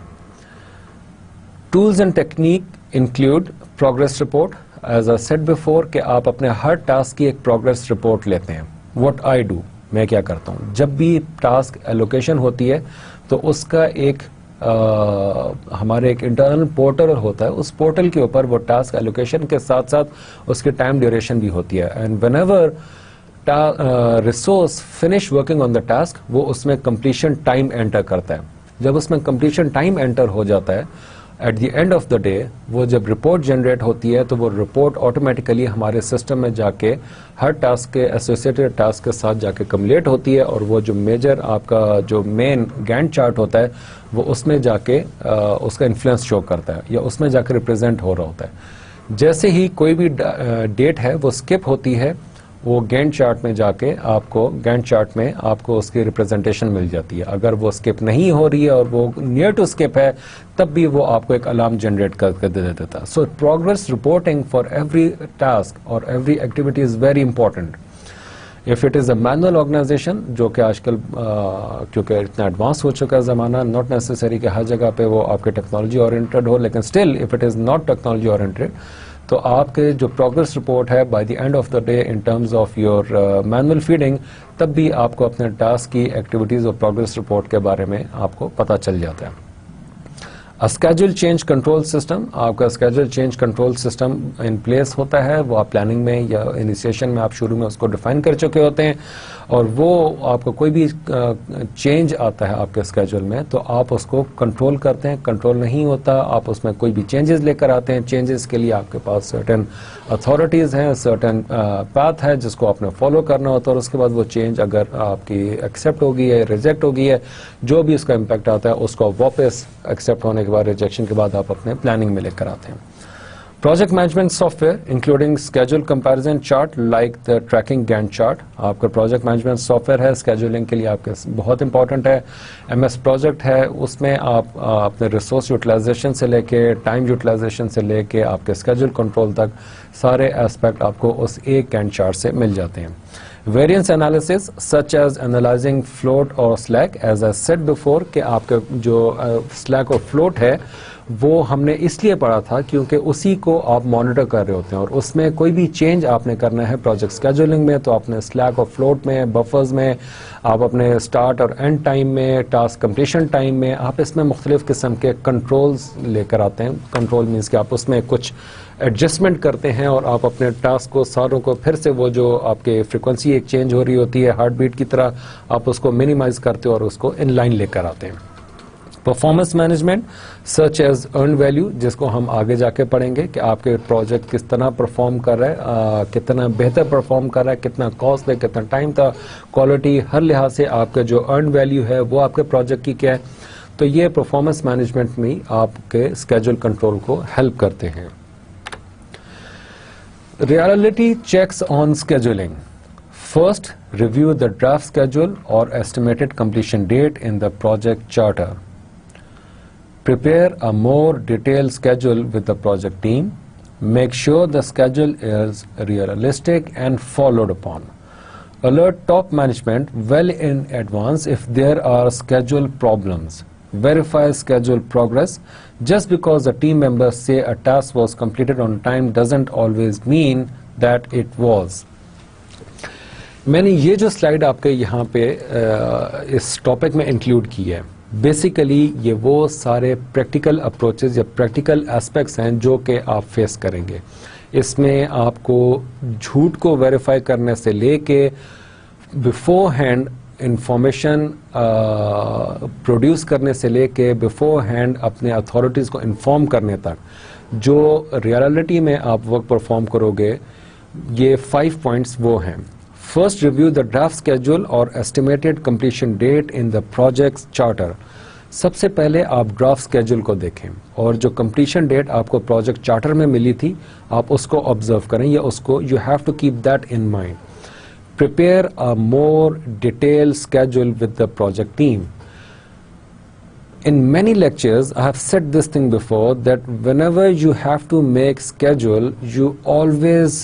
Tools and technique include progress report. As I said before کہ آپ اپنے ہر task کی ایک progress report لیتے ہیں. What I do, میں کیا کرتا ہوں, جب بھی ٹاسک ایلوکیشن ہوتی ہے تو اس کا ایک ہمارے ایک انٹرنل پورٹل ہوتا ہے, اس پورٹل کے اوپر وہ ٹاسک ایلوکیشن کے ساتھ ساتھ اس کی ٹائم ڈیوریشن بھی ہوتی ہے. And when ever resource finish working on the task, وہ اس میں کمپلیشن ٹائم انٹر کرتا ہے. جب اس میں کمپلیشن ٹائم انٹر ہو جاتا ہے, at the end of the day وہ جب رپورٹ جنریٹ ہوتی ہے تو وہ رپورٹ آٹومیٹیکلی ہمارے سسٹم میں جا کے ہر ٹاسک کے ایسوسیٹڈ ٹاسک کے ساتھ جا کے کمپلیٹ ہوتی ہے, اور وہ جو میجر آپ کا جو مین گینٹ چارٹ ہوتا ہے وہ اس میں جا کے اس کا انفلوئنس شو کرتا ہے, یا اس میں جا کے ریپرزینٹ ہو رہا ہوتا ہے. جیسے ہی کوئی بھی ڈیٹ ہے وہ اسکپ ہوتی ہے, وہ گینٹ چارٹ میں جا کے آپ کو گینٹ چارٹ میں آپ کو اس کی ریپرزنٹیشن مل جاتی ہے. اگر وہ اسکپ نہیں ہو رہی ہے اور وہ نیئر ٹو اسکپ ہے تب بھی وہ آپ کو ایک الارم جنریٹ کر کے دے دیتا ہے. So progress reporting for every task اور every activity is very important. If it is a manual organization, جو کہ آج کل کیونکہ اتنا ایڈوانس ہو چکا ہے زمانہ, ناٹ نیسسری کہ ہر جگہ پہ وہ آپ کے ٹیکنالوجی اورینٹڈ ہو, لیکن still if it is not technology oriented تو آپ کے جو پروگرس رپورٹ ہے by the end of the day in terms of your manual feeding, تب بھی آپ کو اپنے ٹاسک کی ایکٹیویٹیز اور پروگرس رپورٹ کے بارے میں آپ کو پتہ چل جاتا ہے. اسکیجول چینج کنٹرول سسٹم, آپ کا schedule change control system in place ہوتا ہے, وہ آپ پلاننگ میں یا انیشیشن میں آپ شروع میں اس کو ڈیفائن کر چکے ہوتے ہیں, اور وہ آپ کو کوئی بھی چینج آتا ہے آپ کے اسکیجول میں تو آپ اس کو کنٹرول کرتے ہیں. کنٹرول نہیں ہوتا, آپ اس میں کوئی بھی چینجز لے کر آتے ہیں. چینجز کے لیے آپ کے پاس سرٹن اتھارٹیز ہیں, سرٹن پاتھ ہے جس کو آپ نے فالو کرنا ہوتا ہے, اور اس کے بعد وہ چینج اگر آپ کی ایکسیپٹ ہوگی ہے ریجیکٹ ہوگی ہے, جو بھی اس کا امپیکٹ آتا ہے اس کو واپس ایکسیپٹ ہونے کے بعد ریجیکشن کے بعد آپ اپنے پلاننگ میں لے کر آتے ہیں. Project management software including schedule comparison chart like the tracking Gantt chart. آپ کا پروجیکٹ مینجمنٹ سافٹ ویئر ہے, اسکیجولنگ کے لیے آپ کے بہت امپورٹنٹ ہے. ایم ایس پروجیکٹ ہے, اس میں آپ اپنے ریسورس یوٹیلائزیشن سے لے کے ٹائم یوٹیلائزیشن سے لے کے آپ کے اسکیجول کنٹرول تک سارے ایسپیکٹ آپ کو اس ایک گینٹ چارٹ سے مل جاتے ہیں. Variance analysis such as analyzing float or slack, as I said before کہ آپ کا جو slack اور float ہے وہ ہم نے اس لیے پڑھا تھا کیونکہ اسی کو آپ مانیٹر کر رہے ہوتے ہیں, اور اس میں کوئی بھی چینج آپ نے کرنا ہے پروجیکٹ اسکیجولنگ میں تو آپ نے slack اور float میں, بفرز میں, آپ اپنے اسٹارٹ اور اینڈ ٹائم میں, ٹاسک کمپلیشن ٹائم میں, آپ اس میں مختلف قسم کے کنٹرولز لے کر آتے ہیں. کنٹرول مینس کہ آپ اس میں کچھ ایڈجسٹمنٹ کرتے ہیں اور آپ اپنے ٹاسک کو ساروں کو پھر سے وہ جو آپ کے فریکوینسی ایک چینج ہو رہی ہوتی ہے ہارٹ بیٹ کی طرح, آپ اس کو منیمائز کرتے اور اس کو ان لائن لے کر آتے ہیں. پرفارمنس مینجمنٹ سچ ایز ارن ویلیو, جس کو ہم آگے جا کے پڑھیں گے کہ آپ کے پروجیکٹ کس طرح پرفارم کر رہا ہے, کتنا بہتر پرفارم کر رہا ہے, کتنا کاسٹ ہے, کتنا ٹائم تھا, کوالٹی, ہر لحاظ سے آپ کا جو ارن ویلیو ہے وہ آپ کے پروجیکٹ کی کیا ہے. تو یہ پرفارمنس مینجمنٹ میں آپ کے اسکیجول کنٹرول کو ہیلپ کرتے ہیں. Reality checks on scheduling. First, review the draft schedule or estimated completion date in the project charter. Prepare a more detailed schedule with the project team. Make sure the schedule is realistic and followed upon. Alert top management well in advance if there are schedule problems. Verify schedule progress. Just because the team members say a task was completed on time doesn't always mean that it was. میں نے یہ جو slide آپ کے یہاں پہ اس topic میں include کی ہے, بیسیکلی یہ وہ سارے پریکٹیکل اپروچز یا پریکٹیکل اسپیکٹس ہیں جو کہ آپ فیس کریں گے. اس میں آپ کو جھوٹ کو ویریفائی کرنے سے لے کے بیفور ہینڈ انفارمیشن پروڈیوس کرنے سے لے کے بیفور ہینڈ اپنے اتھارٹیز کو انفارم کرنے تک جو ریالٹی میں آپ ورک پرفارم کرو گے. یہ 5 پوائنٹس وہ ہیں. First, review the draft schedule اور estimated completion date in the project charter. سب سے پہلے آپ ڈرافٹ اسکیڈول کو دیکھیں اور جو کمپلیشن ڈیٹ آپ کو پروجیکٹ چارٹر میں ملی تھی آپ اس کو آبزرو کریں یا اس کو you have to keep that in mind. Prepare a more detailed schedule with the project team. In many lectures, I have said this thing before, that whenever you have to make schedule, you always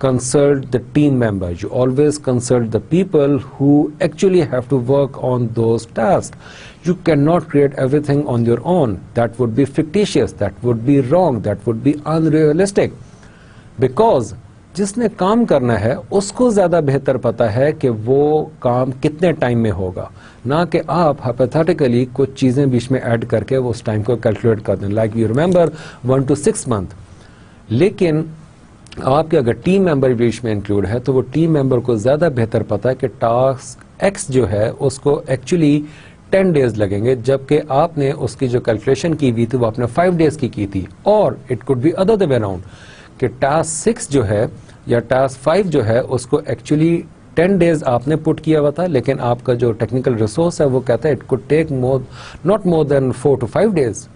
consult the team members. You always consult the people who actually have to work on those tasks. You cannot create everything on your own. That would be fictitious. That would be wrong. That would be unrealistic. Because جس نے کام کرنا ہے اس کو زیادہ بہتر پتا ہے کہ وہ کام کتنے ٹائم میں ہوگا, نہ کہ آپ ہائپوتھیٹیکلی کچھ چیزیں بیچ میں ایڈ کر کے اس ٹائم کو کیلکولیٹ کر دیں, like you remember 1 to 6 months. لیکن آپ کے اگر ٹیم ممبر بیچ میں انکلوڈ ہے تو وہ ٹیم ممبر کو زیادہ بہتر پتا ہے کہ ٹاسک ایکس جو ہے اس کو ایکچولی 10 days لگیں گے, جبکہ آپ نے اس کی جو کیلکولیشن کی ہوئی تھی وہ آپ نے 5 days کی تھی. اور it could be other way around کہ ٹاسک 6 جو ہے یا ٹاسک 5 جو ہے اس کو ایکچولی 10 days آپ نے پٹ کیا ہوا تھا, لیکن آپ کا جو ٹیکنیکل ریسورس ہے وہ کہتا ہے it could take not more than 4 to 5 days.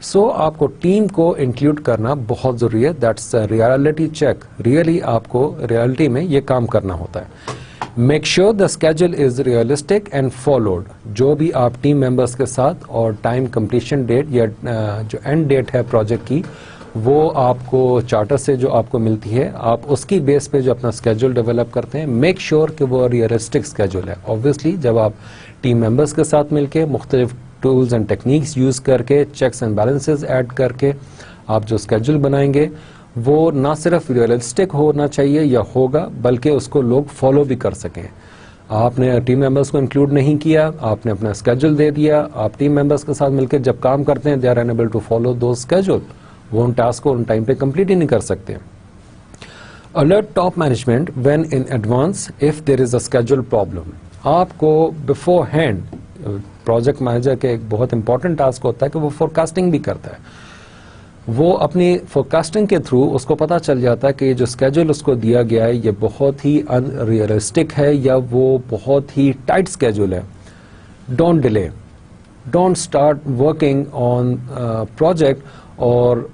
So آپ کو ٹیم کو انکلوڈ کرنا بہت ضروری ہے. That's reality check. ریئلی آپ کو ریالٹی میں یہ کام کرنا ہوتا ہے. Make sure the schedule is realistic and followed. جو بھی آپ ٹیم ممبرس کے ساتھ اور ٹائم کمپلیشن ڈیٹ یا جو اینڈ ڈیٹ ہے پروجیکٹ کی وہ آپ کو چارٹر سے جو آپ کو ملتی ہے آپ اس کی بیس پہ جو اپنا اسکیڈول ڈیولپ کرتے ہیں میک شیور کہ وہ ریئلسٹک اسکیڈول ہے. آبویسلی جب آپ ٹیم ممبرس کے ساتھ مل کے مختلف ٹولز اینڈ ٹیکنیکس یوز کر کے چیکس اینڈ بیلنسز ایڈ کر کے آپ جو اسکیڈول بنائیں گے وہ نہ صرف ریئلسٹک ہونا چاہیے یا ہوگا بلکہ اس کو لوگ فالو بھی کر سکیں. آپ نے ٹیم ممبرس کو انکلوڈ نہیں کیا, آپ نے اپنا اسکیڈول دے دیا, آپ ٹیم ممبرس کے ساتھ مل کے جب کام کرتے ہیں they are unable to follow those schedule. وہ ان ٹاسک کو ان ٹائم پہ کمپلیٹ ہی نہیں کر سکتے. Alert top management when in advance if there is a schedule problem. آپ کو بفور ہینڈ پروجیکٹ مینیجر کے ایک بہت امپورٹنٹ ٹاسک ہوتا ہے کہ وہ فورکاسٹنگ بھی کرتا ہے. وہ اپنی فورکاسٹنگ کے تھرو اس کو پتا چل جاتا ہے کہ یہ جو اسکیڈول اس کو دیا گیا ہے یہ بہت ہی ان ریئلسٹک ہے یا وہ بہت ہی ٹائٹ اسکیڈول ہے. Don't delay, don't start working on project اور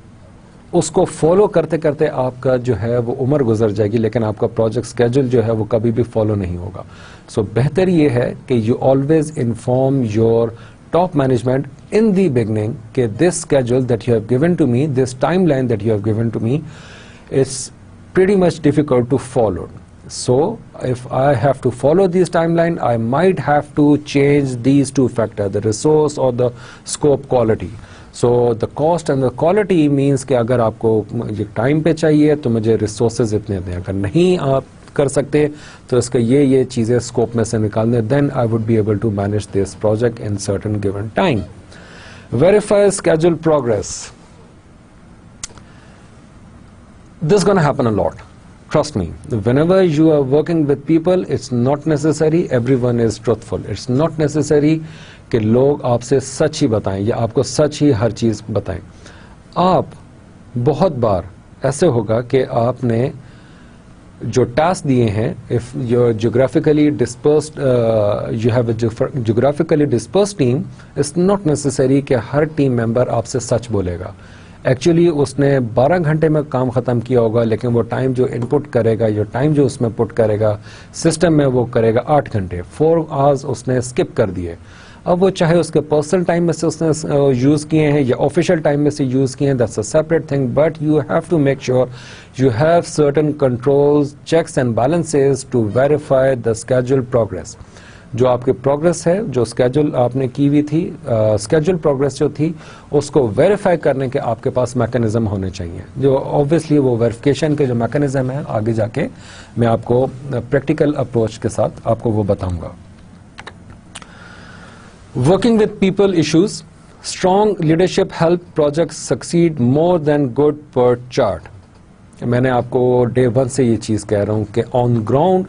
اس کو فالو کرتے کرتے آپ کا جو ہے وہ عمر گزر جائے گی لیکن آپ کا پروجیکٹ اسکیڈول جو ہے وہ کبھی بھی فالو نہیں ہوگا. سو بہتر یہ ہے کہ you always inform your top management in the beginning کہ this schedule that you have given to me, this timeline that you have given to me is pretty much difficult to follow. So if I have to follow this timeline, I might have to change these two factors, the resource or the scope quality. So the cost and the quality means کہ اگر آپ کو یہ time پہ چاہیے تو مجھے resources اتنے دیں, اگر نہیں آپ کر سکتے تو اس کا یہ چیزیں اسکوپ میں سے نکال دیں, then I would be able to manage this project in certain given time. Verify schedule progress. This is going to happen a lot. Trust me. Whenever you are working with people, it's not necessary everyone is truthful. It's not necessary کہ لوگ آپ سے سچ ہی بتائیں یا آپ کو سچ ہی ہر چیز بتائیں. آپ بہت بار ایسے ہوگا کہ آپ نے جو ٹاسک دیے ہیں, if you're geographically dispersed, you have a geographically dispersed team, it's not necessary کہ ہر ٹیم ممبر آپ سے سچ بولے گا. ایکچولی اس نے 12 گھنٹے میں کام ختم کیا ہوگا لیکن وہ ٹائم جو ان پٹ کرے گا یا ٹائم جو اس میں پٹ کرے گا سسٹم میں وہ کرے گا 8 گھنٹے, 4 hours اس نے اسکپ کر دیے. اب وہ چاہے اس کے پرسنل ٹائم میں سے اس نے یوز کیے ہیں یا آفیشیل ٹائم میں سے یوز کیے ہیں, that's a separate thing, but you have to make sure you have certain controls, checks and balances to verify the schedule progress. جو آپ کے پروگرس ہے, جو اسکیڈول آپ نے کی ہوئی تھی, اسکیڈول پروگرس جو تھی اس کو ویریفائی کرنے کے آپ کے پاس میکانزم ہونے چاہیے. جو آبویسلی وہ ویریفیکیشن کے جو میکانزم ہے آگے جا کے میں آپ کو پریکٹیکل اپروچ کے ساتھ آپ کو وہ بتاؤں گا. Working with people issues, strong leadership help projects succeed more than good per chart. میں نے آپ کو ڈے ون سے یہ چیز کہہ رہا ہوں کہ آن گراؤنڈ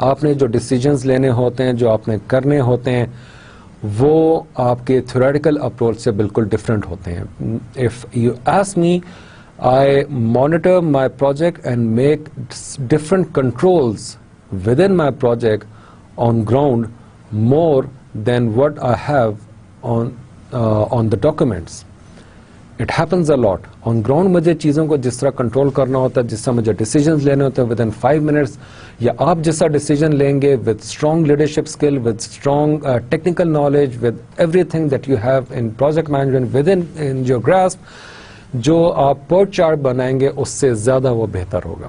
آپ نے جو ڈیسیجنز لینے ہوتے ہیں, جو آپ نے کرنے ہوتے ہیں, وہ آپ کے تھیوریٹیکل اپروچ سے بالکل ڈفرینٹ ہوتے ہیں. If you ask me, I monitor my project and make different controls within my project on ground more than what I have on the documents. It happens a lot. On ground مجھے چیزوں کو جس طرح control کرنا ہوتا ہے, جس طرح مجھے ڈیسیجنز لینے ہوتے ہیں within 5 minutes, یا آپ جس طرح ڈیسیجن لیں گے with strong leadership skill, with strong technical knowledge, with everything that you have in project management within in your grasp, جو آپ پر چارٹ بنائیں گے اس سے زیادہ وہ بہتر ہوگا.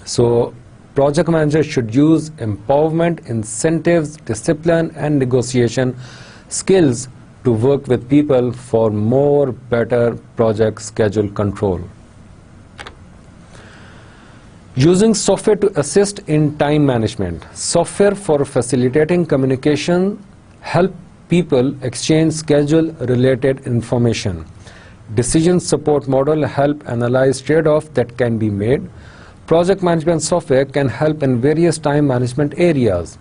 So project manager should use empowerment, incentives, discipline and negotiation skills to work with people for more better project schedule control. Using software to assist in time management. Software for facilitating communication help people exchange schedule related information. Decision support model help analyze trade-off that can be made. Project management software can help in various time management areas.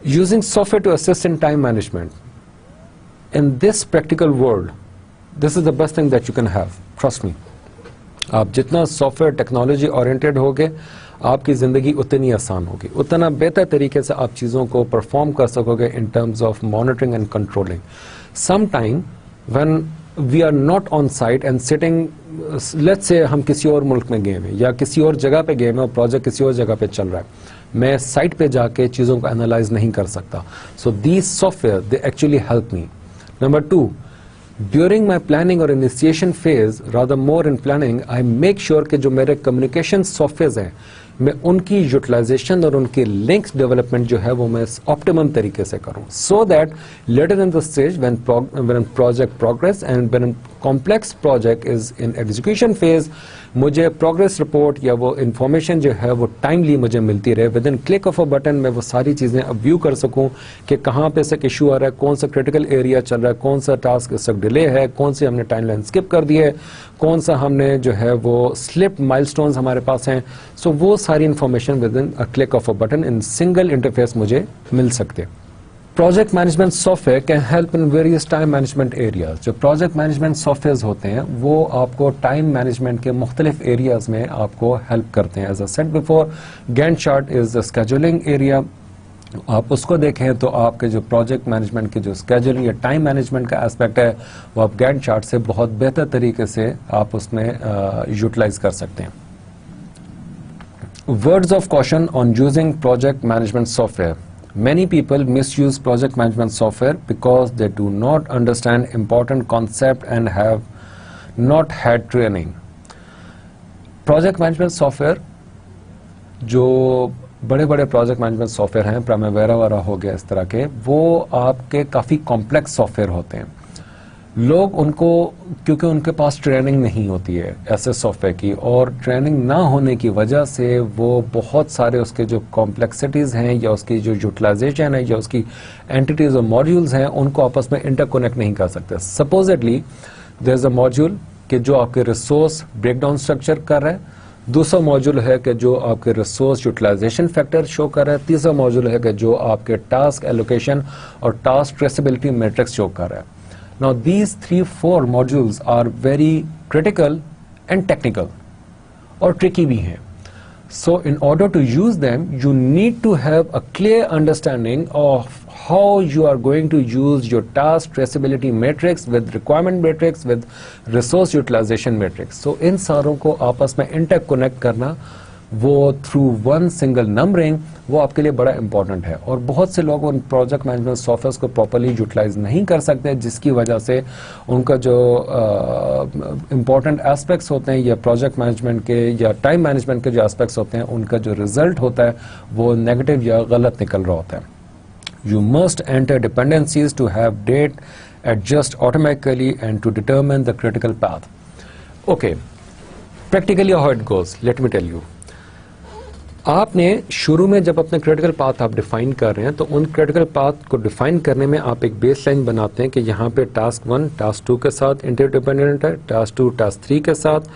Using software to assist in time management. In this practical world, this is the best thing that you can have. Trust me. آپ جتنا soft where technology oriented ہوگے آپ کی زندگی اتنی آسان ہوگی, اتنا بہتر طریقے سے آپ چیزوں کو پرفارم کر سکو گے in terms of monitoring and controlling. Some time when we are not on site and sitting, let's say ہم کسی اور ملک میں گئے ہیں یا کسی اور جگہ پہ گئے ہیں اور پروجیکٹ کسی اور جگہ پہ چل رہا ہے, میں سائٹ پہ جا کے چیزوں کو انالائز نہیں کر سکتا. So these software they actually help me. Number 2, during my planning اور initiation phase, rather more in planning, I make sure کہ جو میرے کمیونیکیشن سافٹ ویئرز ہیں میں ان کی یوٹیلائزیشن اور ان کی لنکس ڈیولپمنٹ جو ہے وہ میں آپٹیمم طریقے سے کروں, so that later in the stage when project progress and when complex project is in execution phase, مجھے پروگرس رپورٹ یا وہ انفارمیشن جو ہے وہ ٹائملی مجھے ملتی رہے. With in click of a button میں وہ ساری چیزیں اب ویو کر سکوں کہ کہاں پہ سے ایشو آ رہا ہے, کون سا کریٹیکل ایریا چل رہا ہے, کون سا ٹاسک اس وقت ڈیلے ہے, کون سی ہم نے ٹائم لائن اسکپ کر دی ہے, کون سا ہم نے جو ہے وہ سلپ مائل سٹونز ہمارے پاس ہیں. سو وہ ساری information with in click of a button in single interface مجھے مل سکتے. Project management soft where can help in various time management areas. جو پروجیکٹ مینجمنٹ سافٹ ویئرز ہوتے ہیں وہ آپ کو ٹائم مینجمنٹ کے مختلف ایریاز میں آپ کو ہیلپ کرتے ہیں. As I said before, Gantt chart is a scheduling area. آپ اس کو دیکھیں تو آپ کے جو پروجیکٹ مینجمنٹ کے جو اسکیجولنگ یا ٹائم مینجمنٹ کا اسپیکٹ ہے وہ آپ گینٹ چارٹ سے بہت بہتر طریقے سے آپ اس میں یوٹیلائز کر سکتے ہیں. Words of caution on using project management software. Many people misuse project management software because they do not understand important concept and have not had training. Project management software جو بڑے بڑے پروجیکٹ مینجمنٹ سافٹ ویئر ہیں, پرائمویرا وغیرہ ہو گیا اس طرح کے, وہ آپ کے کافی کمپلیکس سافٹ ویئر ہوتے ہیں. لوگ ان کو کیونکہ ان کے پاس ٹریننگ نہیں ہوتی ہے ایسے سافٹ ویئر کی, اور ٹریننگ نہ ہونے کی وجہ سے وہ بہت سارے اس کے جو کمپلیکسٹیز ہیں یا اس کی جو یوٹیلائزیشن ہے یا اس کی اینٹیز اور ماڈیولز ہیں ان کو آپس میں انٹر کنیکٹ نہیں کر سکتے. سپوزٹلی دیر از اے ماڈیول کہ جو آپ کے ریسورس بریک ڈاؤن اسٹرکچر کر رہا ہے, دوسرا موڈیول ہے کہ جو آپ کے ریسورس یوٹیلائزیشن فیکٹر شو کر رہا ہے, تیسرا موڈیول ہے کہ جو آپ کے ٹاسک ایلوکیشن اور ٹاسک ٹریسیبلٹی میٹرکس شو کر رہا ہے. Now these 3-4 modules are very critical and technical or tricky bhi hain. So in order to use them, you need to have a clear understanding of how you are going to use your task traceability matrix with requirement matrix with resource utilization matrix. So in ساروں کو آپس میں interconnect کرنا وہ through one single numbering وہ آپ کے لیے بڑا امپورٹنٹ ہے. اور بہت سے لوگ ان پروجیکٹ مینجمنٹ سافٹ ویئرس کو پراپرلی یوٹیلائز نہیں کر سکتے, جس کی وجہ سے ان کا جو امپورٹنٹ اسپیکٹس ہوتے ہیں یا پروجیکٹ مینجمنٹ کے یا ٹائم مینجمنٹ کے جو اسپیکٹس ہوتے ہیں ان کا جو ریزلٹ ہوتا ہے وہ نیگیٹو یا غلط نکل رہا ہوتا ہے. You must enter dependencies to have date adjust automatically and to determine the critical path. Okay, practically how it goes, let me tell you. آپ نے شروع میں جب اپنے کریٹیکل پاتھ آپ ڈیفائن کر رہے ہیں تو ان کریٹیکل پاتھ کو ڈیفائن کرنے میں آپ ایک بیس لائن بناتے ہیں کہ یہاں پہ ٹاسک 1 ٹاسک 2 کے ساتھ انٹر ڈیپینڈنٹ ہے، ٹاسک 2 ٹاسک 3 کے ساتھ،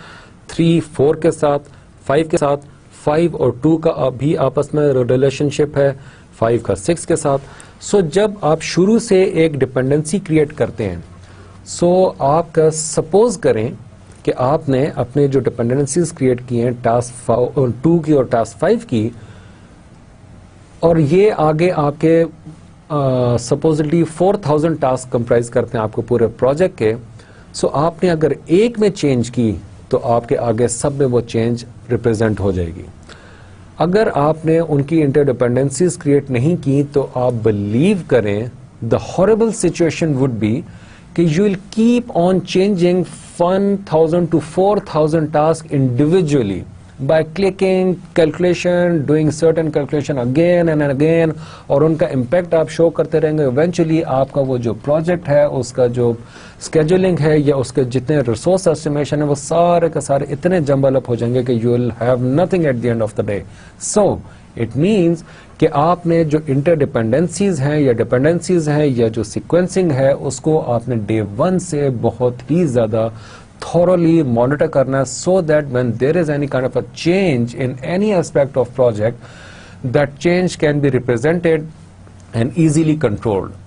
3 4 کے ساتھ، 5 کے ساتھ، 5 اور 2 کا بھی آپس میں ریلیشن شپ ہے، 5 کا 6 کے ساتھ. سو جب آپ شروع سے ایک ڈپینڈنسی کریٹ کرتے ہیں، سو آپ کا سپوز کریں کہ آپ نے اپنے جو ڈپینڈنسیز کریٹ کی ہیں ٹاسک 2 کی اور ٹاسک 5 کی، اور یہ آگے آپ کے سپوزٹلی 4000 ٹاسک کمپرائز کرتے ہیں آپ کو پورے پروجیکٹ کے. سو آپ نے اگر ایک میں چینج کی تو آپ کے آگے سب میں وہ چینج ریپرزینٹ ہو جائے گی. اگر آپ نے ان کی انٹر ڈیپینڈنسیز کریٹ نہیں کی تو آپ بلیو کریں دا ہاربل سچویشن وڈ بی کہ you will keep on changing 1000 to 4000 tasks individually by clicking calculation, doing certain calculation again and again, اور ان کا امپیکٹ آپ شو کرتے رہیں گے. ایونچولی آپ کا وہ جو پروجیکٹ ہے اس کا جو اسکیجولنگ ہے یا اس کے جتنے ریسورس اسٹیمیشن ہے وہ سارے کے سارے اتنے جمبل اپ ہو جائیں گے کہ you will have nothing at the end of the day. So it means کہ آپ نے جو انٹر ڈیپینڈنسیز ہیں یا ڈیپینڈنسیز ہیں یا جو سیکوینسنگ ہے اس کو آپ نے ڈے 1 سے بہت ہی زیادہ thoroughly monitor کرنا so that when there is any kind of a change in any aspect of project, that change can be represented and easily controlled.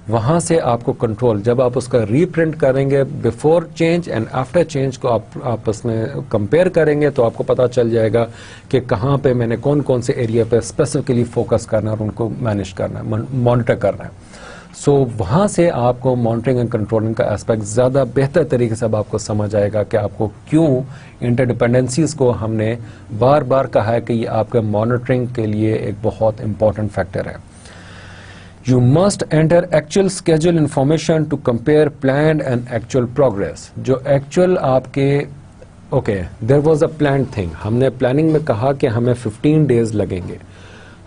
وہاں سے آپ کو کنٹرول جب آپ اس کا ری پرنٹ کریں گے before change and after change کو آپ آپس میں کمپیئر کریں گے تو آپ کو پتا چل جائے گا کہ کہاں پہ میں نے کون کون سے ایریا پہ اسپیسیفکلی فوکس کرنا ہے اور ان کو مینیج کرنا ہے، مانیٹر کرنا ہے. سو وہاں سے آپ کو مانیٹرنگ اینڈ کنٹرولنگ کا اسپیکٹ زیادہ بہتر طریقے سے اب آپ کو سمجھ آئے گا کہ آپ کو کیوں انٹر ڈیپینڈنسیز کو ہم نے بار بار کہا ہے کہ یہ آپ کے مانیٹرنگ کے لیے ایک بہت امپورٹنٹ فیکٹر ہے. You must enter actual schedule information to compare planned and actual progress. جو actual آپ کے there was a planned thing. ہم نے پلاننگ میں کہا کہ ہمیں 15 days لگیں گے.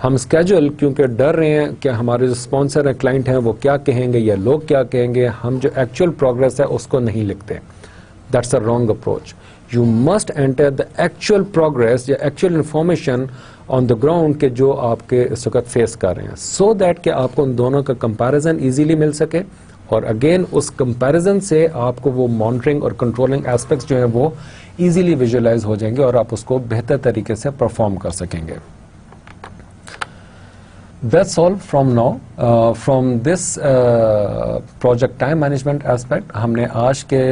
ہم اسکیجول کیونکہ ڈر رہے ہیں کہ ہمارے جو اسپانسر ہیں کلائنٹ ہیں وہ کیا کہیں گے یا لوگ کیا کہیں گے، ہم جو ایکچوئل پروگرس ہے اس کو نہیں لکھتے. That's a wrong approach. You must enter the actual progress یا actual information on the ground کے جو آپ کے اس وقت فیس کر رہے ہیں، سو دیٹ کہ آپ کو ان دونوں کا کمپیریزن ایزیلی مل سکے، اور اگین اس کمپیریزن سے آپ کو وہ مانیٹرنگ اور کنٹرولنگ ایسپیکٹس جو ہیں وہ ایزیلی ویژولائز ہو جائیں گے اور آپ اس کو بہتر طریقے سے پرفارم کر سکیں گے. That's all from now. From this project time management aspect, ہم نے آج کے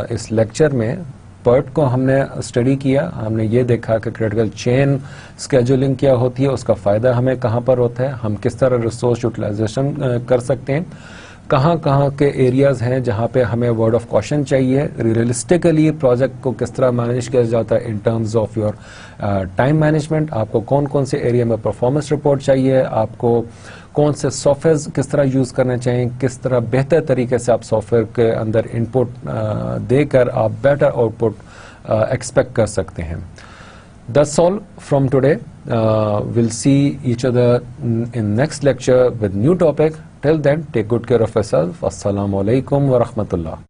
اس لیکچر میں PERT کو ہم نے اسٹڈی کیا. ہم نے یہ دیکھا کہ کریٹیکل چین اسکیجولنگ کیا ہوتی ہے، اس کا فائدہ ہمیں کہاں پر ہوتا ہے، ہم کس طرح ریسورس یوٹیلائزیشن کر سکتے ہیں، کہاں کہاں کے ایریاز ہیں جہاں پہ ہمیں ورڈ آف کوشن چاہیے، ریئلسٹکلی پروجیکٹ کو کس طرح مینیج کیا جاتا ہے ان terms of your time management, آپ کو کون کون سے ایریا میں پرفارمنس رپورٹ چاہیے، آپ کو کون سے سافٹ ویئرز کس طرح یوز کرنے چاہیے، کس طرح بہتر طریقے سے آپ سافٹ ویئر کے اندر ان پٹ دے کر آپ بیٹر آؤٹ پٹ ایکسپیکٹ کر سکتے ہیں. That's all from today. We'll see each other in next lecture with new topic. Till then, take good care of yourself. Assalamu alaikum wa rahmatullah.